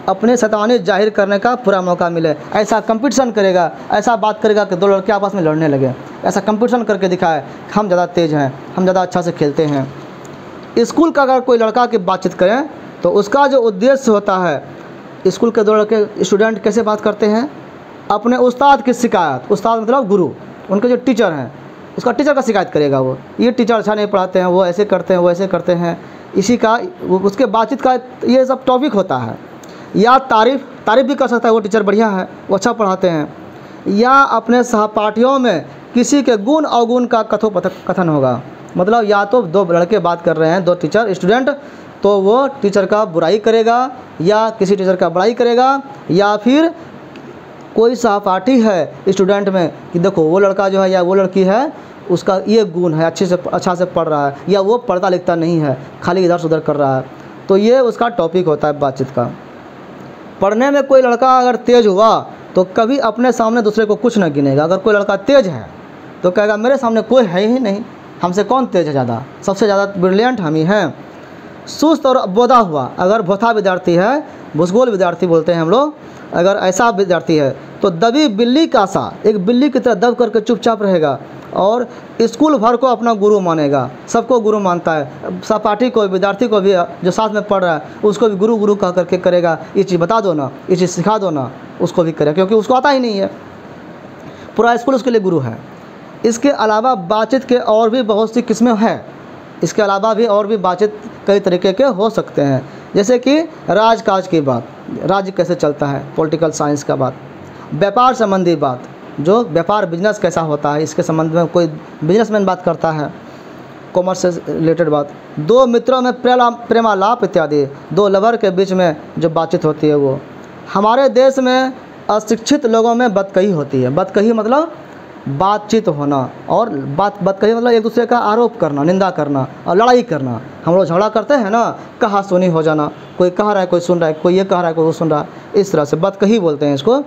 अपनी शैतानी जाहिर करने का पूरा मौका मिले। ऐसा कंपटीशन करेगा, ऐसा बात करेगा कि दो लड़के आपस में लड़ने लगे। ऐसा कंपटीशन करके दिखाए हम ज़्यादा तेज़ हैं, हम ज़्यादा अच्छा से खेलते हैं। स्कूल का अगर कोई लड़का की बातचीत करें तो उसका जो उद्देश्य होता है, स्कूल के दो लड़के स्टूडेंट कैसे बात करते हैं, अपने उस्ताद की शिकायत, उस्ताद मतलब गुरु, उनके जो टीचर हैं उसका टीचर का शिकायत करेगा। वो ये टीचर अच्छा नहीं पढ़ाते हैं, वो ऐसे करते हैं, वो ऐसे करते हैं, इसी का उसके बातचीत का ये सब टॉपिक होता है। या तारीफ़ भी कर सकता है, वो टीचर बढ़िया है, वो अच्छा पढ़ाते हैं। या अपने सहपाठियों में किसी के गुण अवगुण का कथन होगा। मतलब या तो दो लड़के बात कर रहे हैं, दो टीचर स्टूडेंट, तो वो टीचर का बुराई करेगा या किसी टीचर का बड़ाई करेगा। या फिर कोई सहपाठी है स्टूडेंट में कि देखो वो लड़का जो है या वो लड़की है, उसका ये गुण है, अच्छा से पढ़ रहा है, या वो पढ़ता लिखता नहीं है, खाली इधर से उधर कर रहा है। तो ये उसका टॉपिक होता है बातचीत का। पढ़ने में कोई लड़का अगर तेज़ हुआ तो कभी अपने सामने दूसरे को कुछ न गिनेगा। अगर कोई लड़का तेज़ है तो कहेगा मेरे सामने कोई है ही नहीं, हमसे कौन तेज़ है ज़्यादा, सबसे ज़्यादा ब्रिलियंट हम ही हैं। सुस्त और बोधा हुआ, अगर भोथा विद्यार्थी है, भूसगोल विद्यार्थी बोलते हैं हम लोग, अगर ऐसा विद्यार्थी है तो दबी बिल्ली का सा, एक बिल्ली की तरह दब करके चुपचाप रहेगा और स्कूल भर को अपना गुरु मानेगा, सबको गुरु मानता है। सहपाठी को, विद्यार्थी को भी जो साथ में पढ़ रहा है उसको भी गुरु गुरु कह करके करेगा, ये चीज़ बता दो ना, ये चीज़ सिखा दो ना, उसको भी करेगा क्योंकि उसको आता ही नहीं है, पूरा स्कूल उसके लिए गुरु है। इसके अलावा बातचीत के और भी बहुत सी किस्में हैं। इसके अलावा भी और भी बातचीत कई तरीके के हो सकते हैं, जैसे कि राजकाज की बात, राज्य कैसे चलता है, पॉलिटिकल साइंस का बात, व्यापार संबंधी बात, जो व्यापार बिजनेस कैसा होता है इसके संबंध में कोई बिजनेसमैन बात करता है, कॉमर्स से रिलेटेड बात, दो मित्रों में प्रेमालाप इत्यादि, दो लवर के बीच में जो बातचीत होती है वो। हमारे देश में अशिक्षित लोगों में बदकही होती है। बदकही मतलब बातचीत होना, और बदकही मतलब एक दूसरे का आरोप करना, निंदा करना और लड़ाई करना। हम लोग झगड़ा करते हैं ना, कहा सुनी हो जाना, कोई कह रहा है कोई सुन रहा है, कोई ये कह रहा है कोई वो सुन रहा है, इस तरह से बदकही बोलते हैं इसको।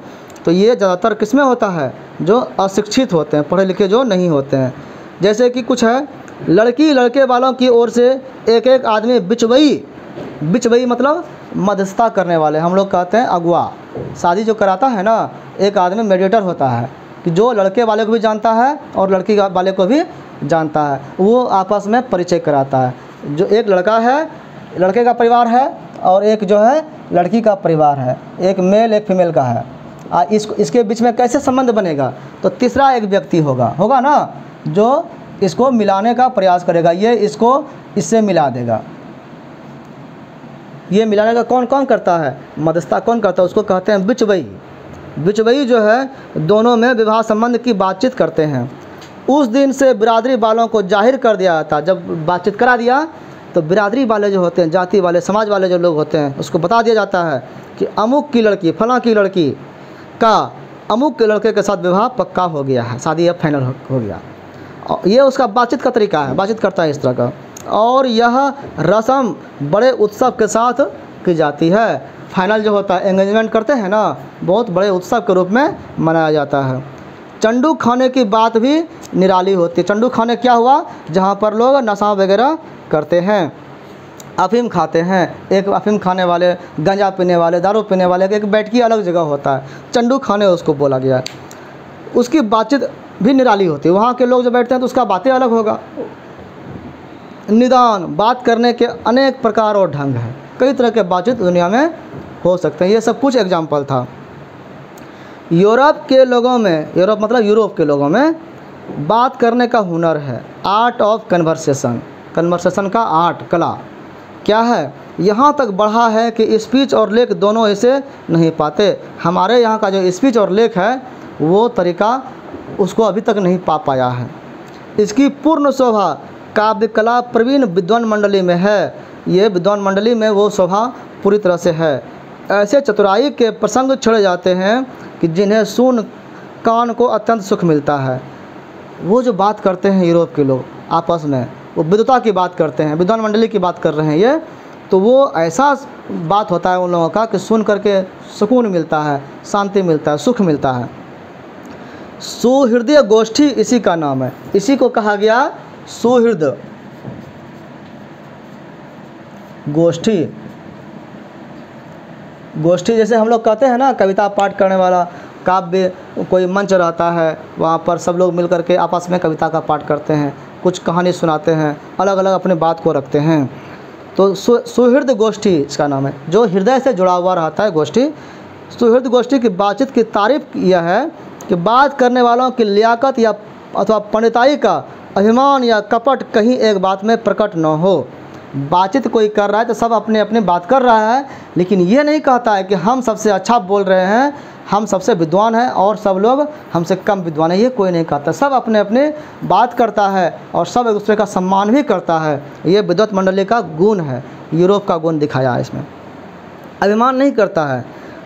तो ये ज़्यादातर किसमें होता है, जो अशिक्षित होते हैं, पढ़े लिखे जो नहीं होते हैं। जैसे कि कुछ है, लड़की लड़के वालों की ओर से एक एक आदमी बिचवई मतलब मध्यस्थता करने वाले, हम लोग कहते हैं अगुआ। शादी जो कराता है ना, एक आदमी मेडिएटर होता है, कि जो लड़के वाले को भी जानता है और लड़की वाले को भी जानता है, वो आपस में परिचय कराता है। जो एक लड़का है, लड़के का परिवार है, और एक जो है लड़की का परिवार है, एक मेल एक फीमेल का है। इसके बीच में कैसे संबंध बनेगा? तो तीसरा एक व्यक्ति होगा ना, जो इसको मिलाने का प्रयास करेगा। ये इसको इससे मिला देगा। ये मिलाने का कौन कौन करता है? मध्यस्थता कौन करता है? उसको कहते हैं बिचवई। बिचवई जो है दोनों में विवाह संबंध की बातचीत करते हैं। उस दिन से बिरादरी वालों को जाहिर कर दिया जाता। जब बातचीत करा दिया तो बिरादरी वाले जो होते हैं, जाति वाले, समाज वाले जो लोग होते हैं, उसको बता दिया जाता है कि अमुक की लड़की, फलां की लड़की का अमुक के लड़के के साथ विवाह पक्का हो गया है, शादी अब फाइनल हो गया। और ये उसका बातचीत का तरीका है, बातचीत करता है इस तरह का। और यह रस्म बड़े उत्सव के साथ की जाती है। फाइनल जो होता है, एंगेजमेंट करते हैं ना, बहुत बड़े उत्सव के रूप में मनाया जाता है। चंडू खाने की बात भी निराली होती है। चंडू खाने क्या हुआ? जहाँ पर लोग नशा वगैरह करते हैं, अफीम खाते हैं। एक अफीम खाने वाले, गांजा पीने वाले, दारू पीने वाले, एक बैठकी अलग जगह होता है, चंडू खाने उसको बोला गया है। उसकी बातचीत भी निराली होती है। वहाँ के लोग जो बैठते हैं तो उसका बातें अलग होगा। निदान, बात करने के अनेक प्रकार और ढंग हैं। कई तरह के बातचीत दुनिया में हो सकते हैं। ये सब कुछ एग्जाम्पल था। यूरोप के लोगों में, यूरोप मतलब यूरोप के लोगों में बात करने का हुनर है। आर्ट ऑफ कन्वर्सेशन, कन्वर्सेशन का आर्ट, कला क्या है? यहाँ तक बढ़ा है कि स्पीच और लेख दोनों इसे नहीं पाते। हमारे यहाँ का जो स्पीच और लेख है वो तरीका उसको अभी तक नहीं पा पाया है। इसकी पूर्ण शोभा काव्य कला प्रवीण विद्वान मंडली में है। ये विद्वान मंडली में वो शोभा पूरी तरह से है। ऐसे चतुराई के प्रसंग छेड़े जाते हैं कि जिन्हें सुन कान को अत्यंत सुख मिलता है। वो जो बात करते हैं यूरोप के लोग आपस में, वो विद्वता की बात करते हैं, विद्वान मंडली की बात कर रहे हैं ये, तो वो ऐसा बात होता है उन लोगों का कि सुन करके सुकून मिलता है, शांति मिलता है, सुख मिलता है। सुहृदय गोष्ठी इसी का नाम है। इसी को कहा गया सुहृद गोष्ठी। गोष्ठी जैसे हम लोग कहते हैं ना, कविता पाठ करने वाला, काव्य कोई मंच रहता है, वहाँ पर सब लोग मिल करके आपस में कविता का पाठ करते हैं, कुछ कहानी सुनाते हैं, अलग अलग अपने बात को रखते हैं। तो सुहृद गोष्ठी इसका नाम है, जो हृदय से जुड़ा हुआ रहता है गोष्ठी। सुहृद गोष्ठी की बातचीत की तारीफ यह है कि बात करने वालों की लियाकत या अथवा पंडिताई का अभिमान या कपट कहीं एक बात में प्रकट न हो। बातचीत कोई कर रहा है तो सब अपने अपने बात कर रहा है, लेकिन ये नहीं कहता है कि हम सबसे अच्छा बोल रहे हैं, हम सबसे विद्वान हैं और सब लोग हमसे कम विद्वान हैं। ये कोई नहीं कहता। सब अपने अपने बात करता है और सब एक दूसरे का सम्मान भी करता है। ये विद्वत मंडली का गुण है, यूरोप का गुण दिखाया है इसमें। अभिमान नहीं करता है,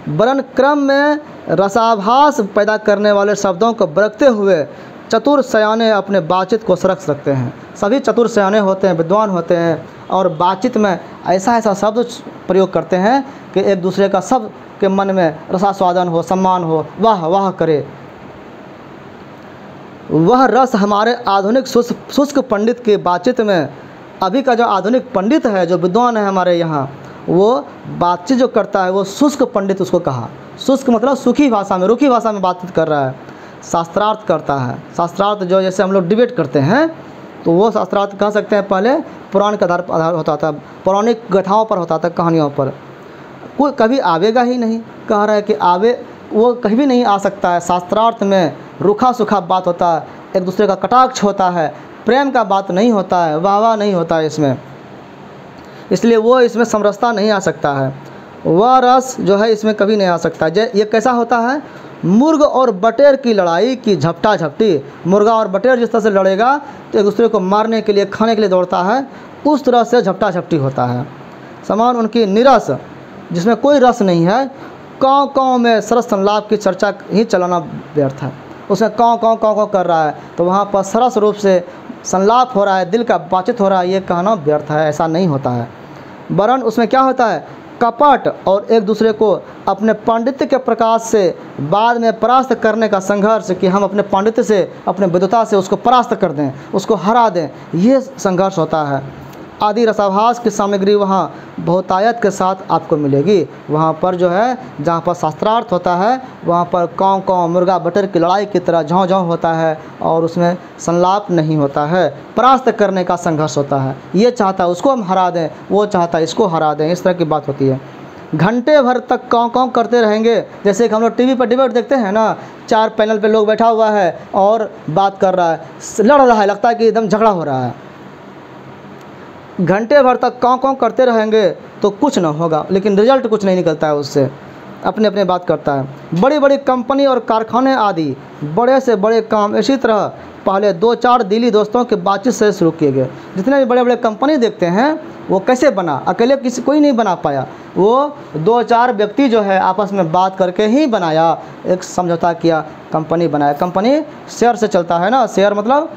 वरन क्रम में रसाभास पैदा करने वाले शब्दों को बरतते हुए चतुर सयाने अपने बातचीत को सुरक्षित रखते हैं। सभी चतुर सयाने होते हैं, विद्वान होते हैं, और बातचीत में ऐसा ऐसा शब्द प्रयोग करते हैं कि एक दूसरे का सब के मन में रसास्वादन हो, सम्मान हो, वाह वाह करे। वह रस हमारे आधुनिक शुष्क पंडित की बातचीत में, अभी का जो आधुनिक पंडित है, जो विद्वान है हमारे यहाँ, वो बातचीत जो करता है वो शुष्क पंडित उसको कहा। शुष्क मतलब सूखी भाषा में, रूखी भाषा में बातचीत कर रहा है। शास्त्रार्थ करता है। शास्त्रार्थ जो जैसे हम लोग डिबेट करते हैं तो वो शास्त्रार्थ कह सकते हैं। पहले पुराण का आधार होता था, पौराणिक गाथाओं पर होता था, कहानियों पर। कोई कभी आवेगा ही नहीं, कह रहा है कि आवे, वो कहीं भी नहीं आ सकता है। शास्त्रार्थ में रूखा सूखा बात होता है, एक दूसरे का कटाक्ष होता है, प्रेम का बात नहीं होता है, वाह वाह नहीं होता है इसमें, इसलिए वो इसमें समरसता नहीं आ सकता है। वह रस जो है इसमें कभी नहीं आ सकता। ये कैसा होता है? मुर्ग और बटेर की लड़ाई की झपटा झपटी। मुर्गा और बटेर जिस तरह से लड़ेगा तो एक दूसरे को मारने के लिए, खाने के लिए दौड़ता है, उस तरह से झपटा झपटी होता है। समान उनकी निरस, जिसमें कोई रस नहीं है, काँव काँव में सरस संलाप की चर्चा ही चलाना व्यर्थ है। उसमें काँव काँव काँव काँव कर रहा है तो वहाँ पर सरस रूप से संलाप हो रहा है, दिल का बातचीत हो रहा है, ये कहना व्यर्थ है, ऐसा नहीं होता है। वरन उसमें क्या होता है? कपट और एक दूसरे को अपने पांडित्य के प्रकाश से बाद में परास्त करने का संघर्ष, कि हम अपने पांडित्य से, अपने विद्वता से उसको परास्त कर दें, उसको हरा दें, ये संघर्ष होता है। आदि रसाभास की सामग्री वहाँ बहुतायत के साथ आपको मिलेगी। वहाँ पर जो है जहाँ पर शास्त्रार्थ होता है वहाँ पर काँव काँव मुर्गा बटर की लड़ाई की तरह झाँव झाँव होता है और उसमें संलाप नहीं होता है, परास्त करने का संघर्ष होता है। ये चाहता है उसको हम हरा दें, वो चाहता है इसको हरा दें, इस तरह की बात होती है। घंटे भर तक काँव काँव करते रहेंगे। जैसे कि हम लोग टीवी पर डिबेट देखते हैं ना, 4 पैनल पे लोग बैठा हुआ है और बात कर रहा है, लड़ रहा है, लगता है कि एकदम झगड़ा हो रहा है। घंटे भर तक काँव काँव करते रहेंगे तो कुछ ना होगा, लेकिन रिजल्ट कुछ नहीं निकलता है उससे, अपने अपने बात करता है। बड़ी बड़ी कंपनी और कारखाने आदि बड़े से बड़े काम इसी तरह पहले 2-4 दिली दोस्तों की बातचीत से शुरू किए गए। जितने भी बड़े बड़े कंपनी देखते हैं वो कैसे बना, अकेले कोई नहीं बना पाया, वो 2-4 व्यक्ति जो है आपस में बात करके ही बनाया, एक समझौता किया, कंपनी बनाया। कंपनी शेयर से चलता है ना, शेयर मतलब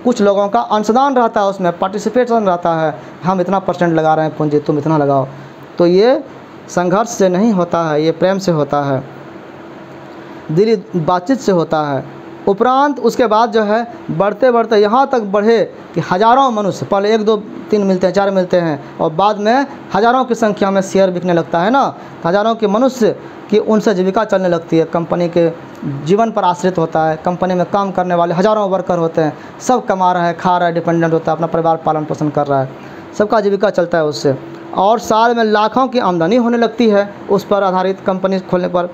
कुछ लोगों का अंशदान रहता है, उसमें पार्टिसिपेशन रहता है, हम इतना % लगा रहे हैं पूंजी, तुम इतना लगाओ। तो ये संघर्ष से नहीं होता है, ये प्रेम से होता है, दिली बातचीत से होता है। उपरांत उसके बाद जो है बढ़ते बढ़ते यहाँ तक बढ़े कि हज़ारों मनुष्य, पहले 1 2 3 मिलते हैं, 4 मिलते हैं और बाद में हज़ारों की संख्या में शेयर बिकने लगता है ना, हज़ारों के मनुष्य की उनसे जीविका चलने लगती है। कंपनी के जीवन पर आश्रित होता है, कंपनी में काम करने वाले हज़ारों वर्कर होते हैं, सब कमा रहा है, खा रहा है, डिपेंडेंट होता है, अपना परिवार पालन पोषण कर रहा है, सबका जीविका चलता है उससे। और साल में लाखों की आमदनी होने लगती है उस पर आधारित कंपनी खोलने पर।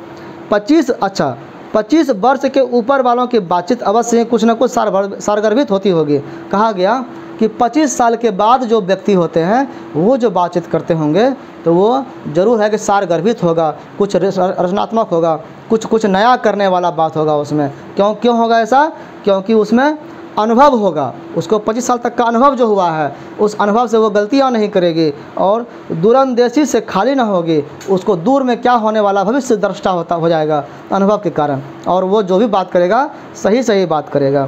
25 वर्ष के ऊपर वालों की बातचीत अवश्य ही कुछ न कुछ सारगर्भित होती होगी। कहा गया कि 25 साल के बाद जो व्यक्ति होते हैं वो जो बातचीत करते होंगे तो वो ज़रूर है कि सारगर्भित होगा, कुछ रचनात्मक होगा, कुछ नया करने वाला बात होगा उसमें। क्यों होगा ऐसा? क्योंकि उसमें अनुभव होगा, उसको 25 साल तक का अनुभव जो हुआ है उस अनुभव से वो गलतियां नहीं करेगी और दूरंदेशी से खाली ना होगी, उसको दूर में क्या होने वाला भविष्य दृष्टा हो जाएगा अनुभव के कारण, और वो जो भी बात करेगा सही बात करेगा।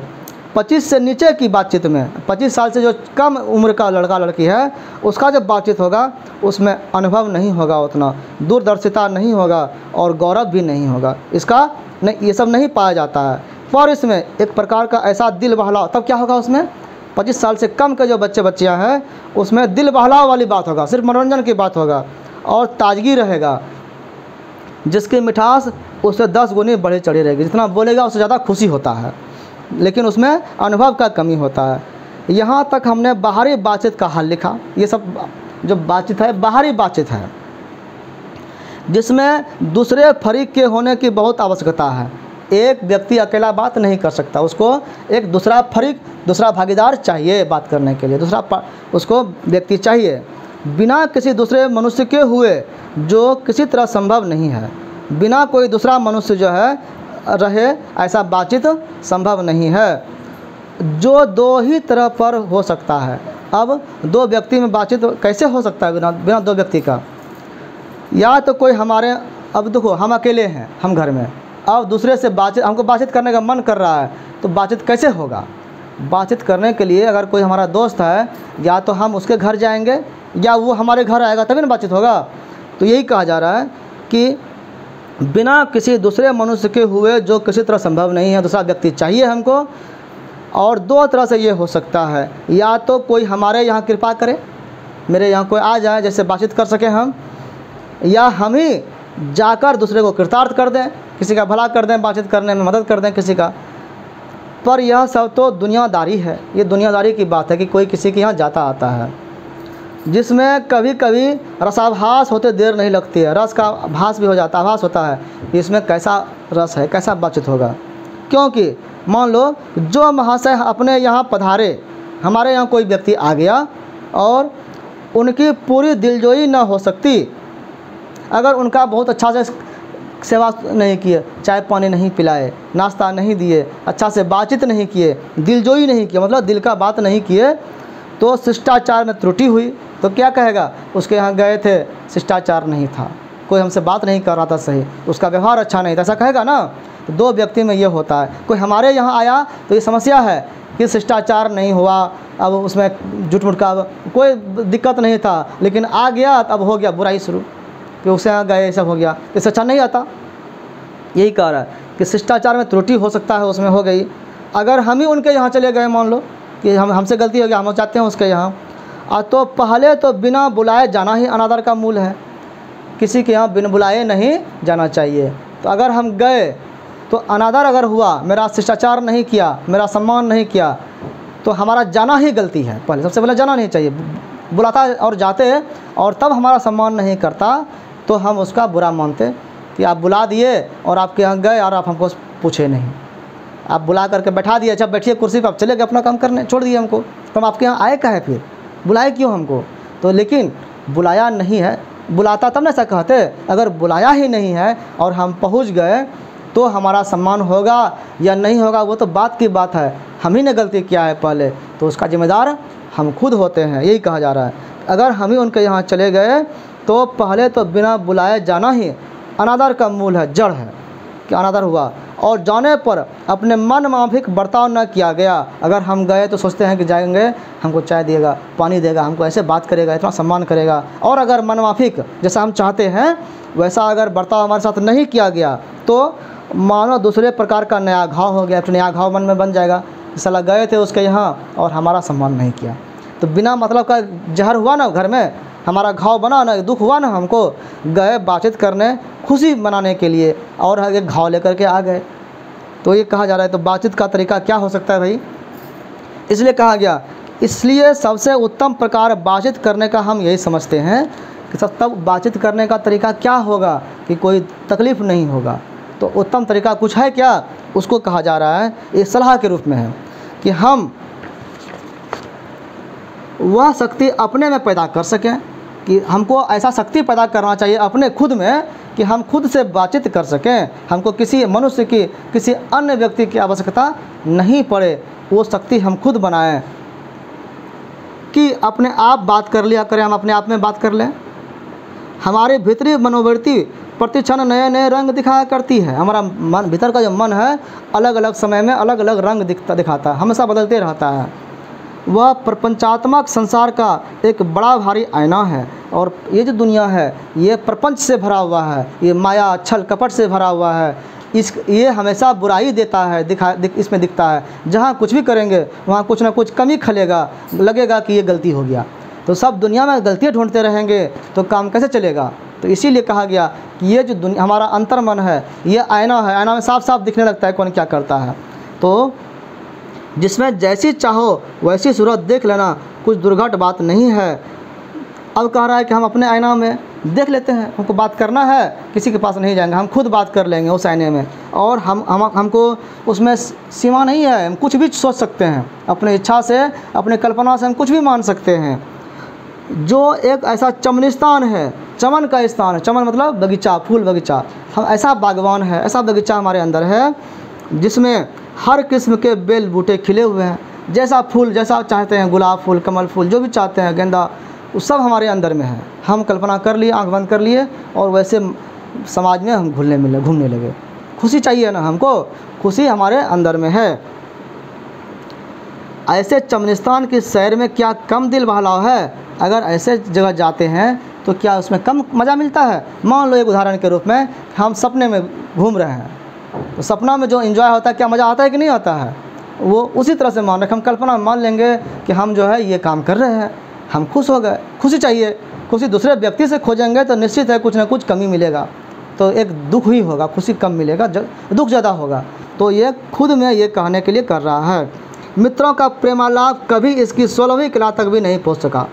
25 से नीचे की बातचीत में, 25 साल से जो कम उम्र का लड़का लड़की है उसका जब बातचीत होगा उसमें अनुभव नहीं होगा, उतना दूरदर्शिता नहीं होगा और गौरव भी नहीं होगा, इसका नहीं, ये सब नहीं पाया जाता है। पर इसमें एक प्रकार का ऐसा दिल बहलाव, तब क्या होगा उसमें 25 साल से कम के जो बच्चियां हैं उसमें दिल बहलाव वाली बात होगा, सिर्फ मनोरंजन की बात होगा और ताजगी रहेगा, जिसकी मिठास उससे 10 गुनी बढ़ी चढ़ी रहेगी। जितना बोलेगा उससे ज़्यादा खुशी होता है, लेकिन उसमें अनुभव का कमी होता है। यहाँ तक हमने बाहरी बातचीत का हाल लिखा। ये सब जो बातचीत है बाहरी बातचीत है, जिसमें दूसरे फरीक के होने की बहुत आवश्यकता है। एक व्यक्ति अकेला बात नहीं कर सकता, उसको एक दूसरा फरीक, दूसरा भागीदार चाहिए बात करने के लिए, उसको व्यक्ति चाहिए। बिना किसी दूसरे मनुष्य के हुए जो किसी तरह संभव नहीं है, बिना कोई दूसरा मनुष्य जो है रहे ऐसा बातचीत संभव नहीं है, जो 2 ही तरह पर हो सकता है। अब 2 व्यक्ति में बातचीत कैसे हो सकता है बिना 2 व्यक्ति का? या तो कोई हमारे, अब देखो हम अकेले हैं, हम घर में, अब दूसरे से बातचीत, हमको बातचीत करने का मन कर रहा है तो बातचीत कैसे होगा? बातचीत करने के लिए अगर कोई हमारा दोस्त है या तो हम उसके घर जाएंगे या वो हमारे घर आएगा तभी ना बातचीत होगा। तो यही कहा जा रहा है कि बिना किसी दूसरे मनुष्य के हुए जो किसी तरह संभव नहीं है, दूसरा व्यक्ति चाहिए हमको। और 2 तरह से ये हो सकता है, या तो कोई हमारे यहाँ कृपा करे, मेरे यहाँ कोई आ जाए जैसे बातचीत कर सकें हम, या हम ही जाकर दूसरे को कृतार्थ कर दें, किसी का भला कर दें, बातचीत करने में मदद कर दें किसी का। पर यह सब तो दुनियादारी है, ये दुनियादारी की बात है कि कोई किसी के यहाँ जाता आता है, जिसमें कभी कभी रसाभास होते देर नहीं लगती है, रस का भास भी हो जाता, आभास होता है कि इसमें कैसा रस है, कैसा बातचीत होगा। क्योंकि मान लो जो महाशय अपने यहाँ पधारे, हमारे यहाँ कोई व्यक्ति आ गया और उनकी पूरी दिलजोई न हो सकती, अगर उनका बहुत अच्छा से सेवा नहीं किए, चाय पानी नहीं पिलाए, नाश्ता नहीं दिए, अच्छा से बातचीत नहीं किए, दिलजोई नहीं किए, मतलब दिल का बात नहीं किए, तो शिष्टाचार में त्रुटि हुई तो क्या कहेगा? उसके यहाँ गए थे, शिष्टाचार नहीं था, कोई हमसे बात नहीं कर रहा था सही, उसका व्यवहार अच्छा नहीं था, ऐसा कहेगा ना। तो 2 व्यक्ति में ये होता है, कोई हमारे यहाँ आया तो ये समस्या है कि शिष्टाचार नहीं हुआ, अब उसमें झूठ मूठ का कोई दिक्कत नहीं था, लेकिन आ गया अब हो गया बुराई शुरू कि उससे यहाँ गए सब हो गया, इससे अच्छा नहीं आता। यही कह रहा है कि शिष्टाचार में त्रुटि हो सकता है, उसमें हो गई। अगर हम ही उनके यहाँ चले गए, मान लो कि हमसे गलती हो गया, हम चाहते हैं उसके यहाँ, तो पहले तो बिना बुलाए जाना ही अनादर का मूल है। किसी के यहाँ बिन बुलाए नहीं जाना चाहिए। तो अगर हम गए तो अनादर अगर हुआ, मेरा शिष्टाचार नहीं किया, मेरा सम्मान नहीं किया, तो हमारा जाना ही गलती है। पहले सबसे पहले जाना नहीं चाहिए। बुलाता और जाते और तब हमारा सम्मान नहीं करता तो हम उसका बुरा मानते कि आप बुला दिए और आपके यहाँ गए और आप हमको पूछे नहीं। आप बुला करके बैठा दिए, अच्छा बैठिए कुर्सी पर, आप चले गए अपना काम करने, छोड़ दिए हमको, तो हम आपके यहाँ आए काहे, फिर बुलाए क्यों हमको? तो लेकिन बुलाया नहीं है, बुलाता तब ना ऐसा कहते। अगर बुलाया ही नहीं है और हम पहुँच गए तो हमारा सम्मान होगा या नहीं होगा वो तो बात की बात है। हम ही ने गलती किया है पहले, तो उसका जिम्मेदार हम खुद होते हैं, यही कहा जा रहा है। अगर हम ही उनके यहाँ चले गए तो पहले तो बिना बुलाए जाना ही अनादर का मूल है, जड़ है कि अनादर हुआ। और जाने पर अपने मन माफिक बर्ताव न किया गया। अगर हम गए तो सोचते हैं कि जाएंगे हमको चाय देगा, पानी देगा, हमको ऐसे बात करेगा, इतना सम्मान करेगा, और अगर मन माफिक जैसा हम चाहते हैं वैसा अगर बर्ताव हमारे साथ नहीं किया गया तो मानो दूसरे प्रकार का नया घाव हो गया, फिर नया घाव मन में बन जाएगा। साला गए थे उसके यहाँ और हमारा सम्मान नहीं किया, तो बिना मतलब का जहर हुआ ना घर में, हमारा घाव बना ना, दुख हुआ ना हमको। गए बातचीत करने, खुशी मनाने के लिए, और आगे घाव लेकर के आ गए। तो ये कहा जा रहा है। तो बातचीत का तरीका क्या हो सकता है भाई? इसलिए कहा गया, इसलिए सबसे उत्तम प्रकार बातचीत करने का हम यही समझते हैं कि सब तब बातचीत करने का तरीका क्या होगा कि कोई तकलीफ़ नहीं होगा। तो उत्तम तरीका कुछ है क्या? उसको कहा जा रहा है, एक सलाह के रूप में है कि हम वह शक्ति अपने में पैदा कर सकें, कि हमको ऐसा शक्ति पैदा करना चाहिए अपने खुद में कि हम खुद से बातचीत कर सकें। हमको किसी मनुष्य की, किसी अन्य व्यक्ति की आवश्यकता नहीं पड़े। वो शक्ति हम खुद बनाएं कि अपने आप बात कर लिया करें, हम अपने आप में बात कर लें। हमारे भीतरी मनोवृत्ति प्रतिक्षण नए नए रंग दिखाया करती है। हमारा मन, भीतर का जो मन है, अलग अलग समय में अलग अलग रंग दिखाता है, हमेशा बदलते रहता है। वह प्रपंचात्मक संसार का एक बड़ा भारी आईना है। और ये जो दुनिया है ये प्रपंच से भरा हुआ है, ये माया छल कपट से भरा हुआ है। ये हमेशा बुराई देता है, इसमें दिखता है। जहाँ कुछ भी करेंगे वहाँ कुछ ना कुछ कमी खलेगा, लगेगा कि ये गलती हो गया। तो सब दुनिया में गलतियाँ ढूंढते रहेंगे तो काम कैसे चलेगा? तो इसीलिए कहा गया कि ये जो हमारा अंतर्मन है ये आईना है, आईना में साफ साफ दिखने लगता है कौन क्या करता है। तो जिसमें जैसी चाहो वैसी सूरत देख लेना कुछ दुर्घट बात नहीं है। अब कह रहा है कि हम अपने आईना में देख लेते हैं, हमको बात करना है, किसी के पास नहीं जाएंगे, हम खुद बात कर लेंगे उस आईने में। और हमको उसमें सीमा नहीं है, हम कुछ भी सोच सकते हैं, अपने इच्छा से, अपने कल्पना से हम कुछ भी मान सकते हैं। जो एक ऐसा चमनिस्तान है, चमन का स्थान है, चमन मतलब बगीचा, फूल बगीचा। हम ऐसा बागवान है, ऐसा बगीचा हमारे अंदर है जिसमें हर किस्म के बेल बूटे खिले हुए हैं। जैसा फूल जैसा चाहते हैं, गुलाब फूल, कमल फूल, जो भी चाहते हैं, गेंदा, वो सब हमारे अंदर में है। हम कल्पना कर लिए, आंख बंद कर लिए और वैसे समाज में हम घूमने लगे। खुशी चाहिए ना हमको, खुशी हमारे अंदर में है। ऐसे चमनिस्तान की सैर में क्या कम दिल बहलाव है? अगर ऐसे जगह जाते हैं तो क्या उसमें कम मज़ा मिलता है? मान लो एक उदाहरण के रूप में हम सपने में घूम रहे हैं, तो सपना में जो एंजॉय होता है, क्या मज़ा आता है कि नहीं आता है? वो उसी तरह से मान रहे, हम कल्पना में मान लेंगे कि हम जो है ये काम कर रहे हैं, हम खुश हो गए। खुशी चाहिए, खुशी दूसरे व्यक्ति से खोजेंगे तो निश्चित है कुछ ना कुछ कमी मिलेगा, तो एक दुख ही होगा, खुशी कम मिलेगा, दुख ज़्यादा होगा। तो ये खुद में ये कहने के लिए कर रहा है। मित्रों का प्रेमालाप कभी इसकी 16वीं कला तक भी नहीं पहुँच सका।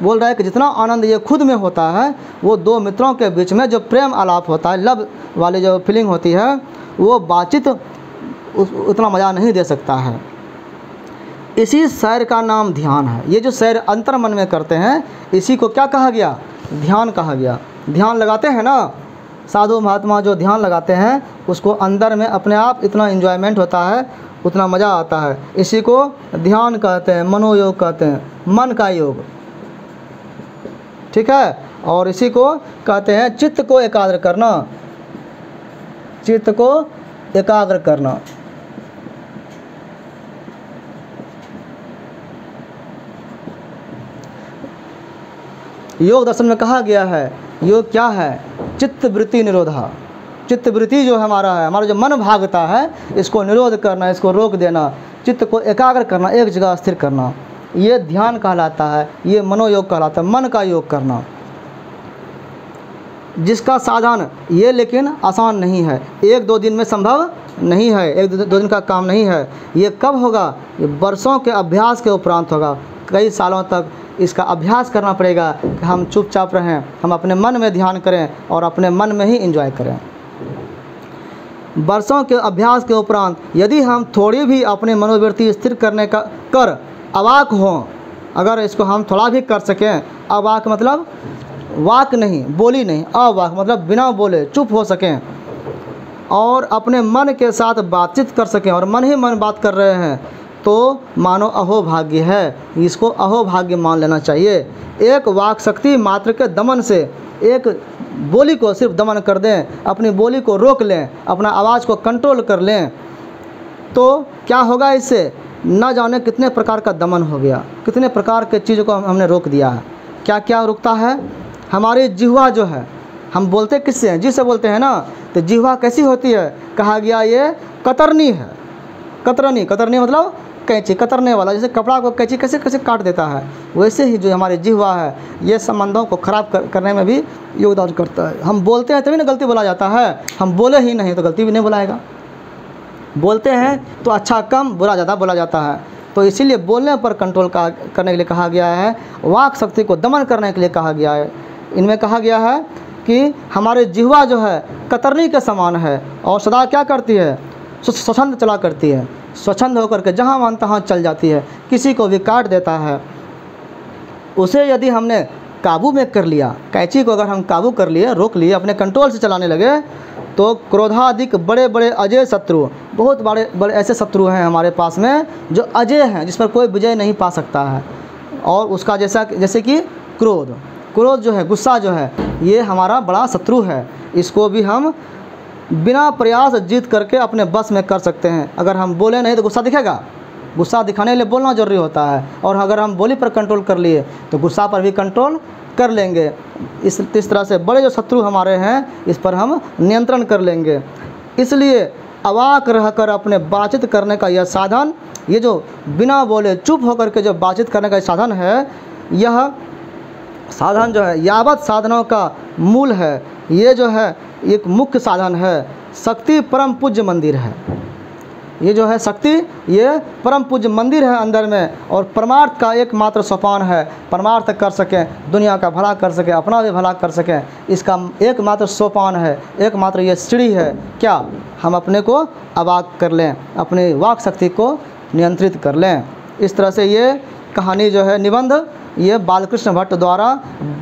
बोल रहा है कि जितना आनंद ये खुद में होता है, वो दो मित्रों के बीच में जो प्रेम आलाप होता है, लव वाली जो फीलिंग होती है, वो बातचीत उतना मज़ा नहीं दे सकता है। इसी सैर का नाम ध्यान है। ये जो सैर अंतर मन में करते हैं, इसी को क्या कहा गया? ध्यान कहा गया। ध्यान लगाते हैं ना साधु महात्मा, जो ध्यान लगाते हैं उसको अंदर में अपने आप इतना एंजॉयमेंट होता है, उतना मज़ा आता है। इसी को ध्यान कहते हैं, मनोयोग कहते हैं, मन का योग, ठीक है। और इसी को कहते हैं चित्त को एकाग्र करना, चित्त को एकाग्र करना। योग दर्शन में कहा गया है, योग क्या है? चित्त वृत्ति निरोधा। चित्त वृत्ति जो हमारा है, हमारा जो मन भागता है, इसको निरोध करना, इसको रोक देना, चित्त को एकाग्र करना, एक जगह स्थिर करना। ये ध्यान कहलाता है, ये मनोयोग कहलाता है, मन का योग करना, जिसका साधन ये लेकिन आसान नहीं है, 1-2 दिन में संभव नहीं है, 1-2 दिन का काम नहीं है। ये कब होगा? ये वर्षों के अभ्यास के उपरांत होगा। कई सालों तक इसका अभ्यास करना पड़ेगा कि हम चुपचाप रहें, हम अपने मन में ध्यान करें और अपने मन में ही एंजॉय करें। वर्षों के अभ्यास के उपरांत यदि हम थोड़ी भी अपनी मनोवृत्ति स्थिर करने का कर अवाक हों, अगर इसको हम थोड़ा भी कर सकें, अवाक मतलब वाक नहीं, बोली नहीं, अवाक मतलब बिना बोले चुप हो सकें और अपने मन के साथ बातचीत कर सकें और मन ही मन बात कर रहे हैं, तो मानो अहोभाग्य है, इसको अहोभाग्य मान लेना चाहिए। एक वाक शक्ति मात्र के दमन से, एक बोली को सिर्फ दमन कर दें, अपनी बोली को रोक लें, अपना आवाज़ को कंट्रोल कर लें, तो क्या होगा? इससे न जाने कितने प्रकार का दमन हो गया, कितने प्रकार के चीज़ों को हमने रोक दिया है। क्या क्या रुकता है? हमारी जिह्वा जो है, हम बोलते किससे हैं? जिससे बोलते हैं ना। तो जिह्वा कैसी होती है? कहा गया ये कतरनी है। कतरनी, कतरनी मतलब कैंची, कतरने वाला, जैसे कपड़ा को कैंची कैसे कैसे काट देता है, वैसे ही जो हमारी जिह्वा है ये संबंधों को ख़राब करने में भी योगदान करता है। हम बोलते हैं तभी ना गलती बोला जाता है, हम बोले ही नहीं तो गलती भी नहीं बुलाएगा। बोलते हैं तो अच्छा कम, बुरा ज़्यादा बोला जाता है। तो इसीलिए बोलने पर कंट्रोल करने के लिए कहा गया है, वाक शक्ति को दमन करने के लिए कहा गया है। इनमें कहा गया है कि हमारे जिह्वा जो है कतरनी के समान है और सदा क्या करती है? स्वच्छंद चला करती है, स्वच्छंद होकर के जहाँ मन तहाँ चल जाती है, किसी को भी काट देता है। उसे यदि हमने काबू में कर लिया, कैंची को अगर हम काबू कर लिए, रोक लिए, अपने कंट्रोल से चलाने लगे, तो क्रोधाधिक बड़े बड़े अजय शत्रु, बहुत बड़े बड़े ऐसे शत्रु हैं हमारे पास में जो अजय हैं, जिस पर कोई विजय नहीं पा सकता है। और उसका जैसे कि क्रोध, क्रोध जो है, गुस्सा जो है, ये हमारा बड़ा शत्रु है। इसको भी हम बिना प्रयास जीत करके अपने बस में कर सकते हैं। अगर हम बोले नहीं तो गुस्सा दिखेगा, गुस्सा दिखाने के लिए बोलना ज़रूरी होता है। और अगर हम बोली पर कंट्रोल कर लिए तो गुस्सा पर भी कंट्रोल कर लेंगे। इस तरह से बड़े जो शत्रु हमारे हैं, इस पर हम नियंत्रण कर लेंगे। इसलिए अवाक रहकर अपने बातचीत करने का यह साधन, ये जो बिना बोले चुप होकर के जो बातचीत करने का साधन है, यह साधन जो है यावत साधनों का मूल है। ये जो है एक मुख्य साधन है। शक्ति परम पूज्य मंदिर है। ये जो है शक्ति, ये परम पूज्य मंदिर है अंदर में, और परमार्थ का एकमात्र सोपान है। परमार्थ कर सकें, दुनिया का भला कर सकें, अपना भी भला कर सकें, इसका एकमात्र सोपान है, एकमात्र ये सीढ़ी है। क्या? हम अपने को अवाक कर लें, अपनी वाक शक्ति को नियंत्रित कर लें। इस तरह से ये कहानी जो है, निबंध, ये बालकृष्ण भट्ट द्वारा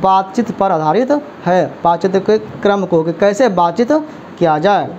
बातचीत पर आधारित है। बातचीत के क्रम को कि कैसे बातचीत किया जाए।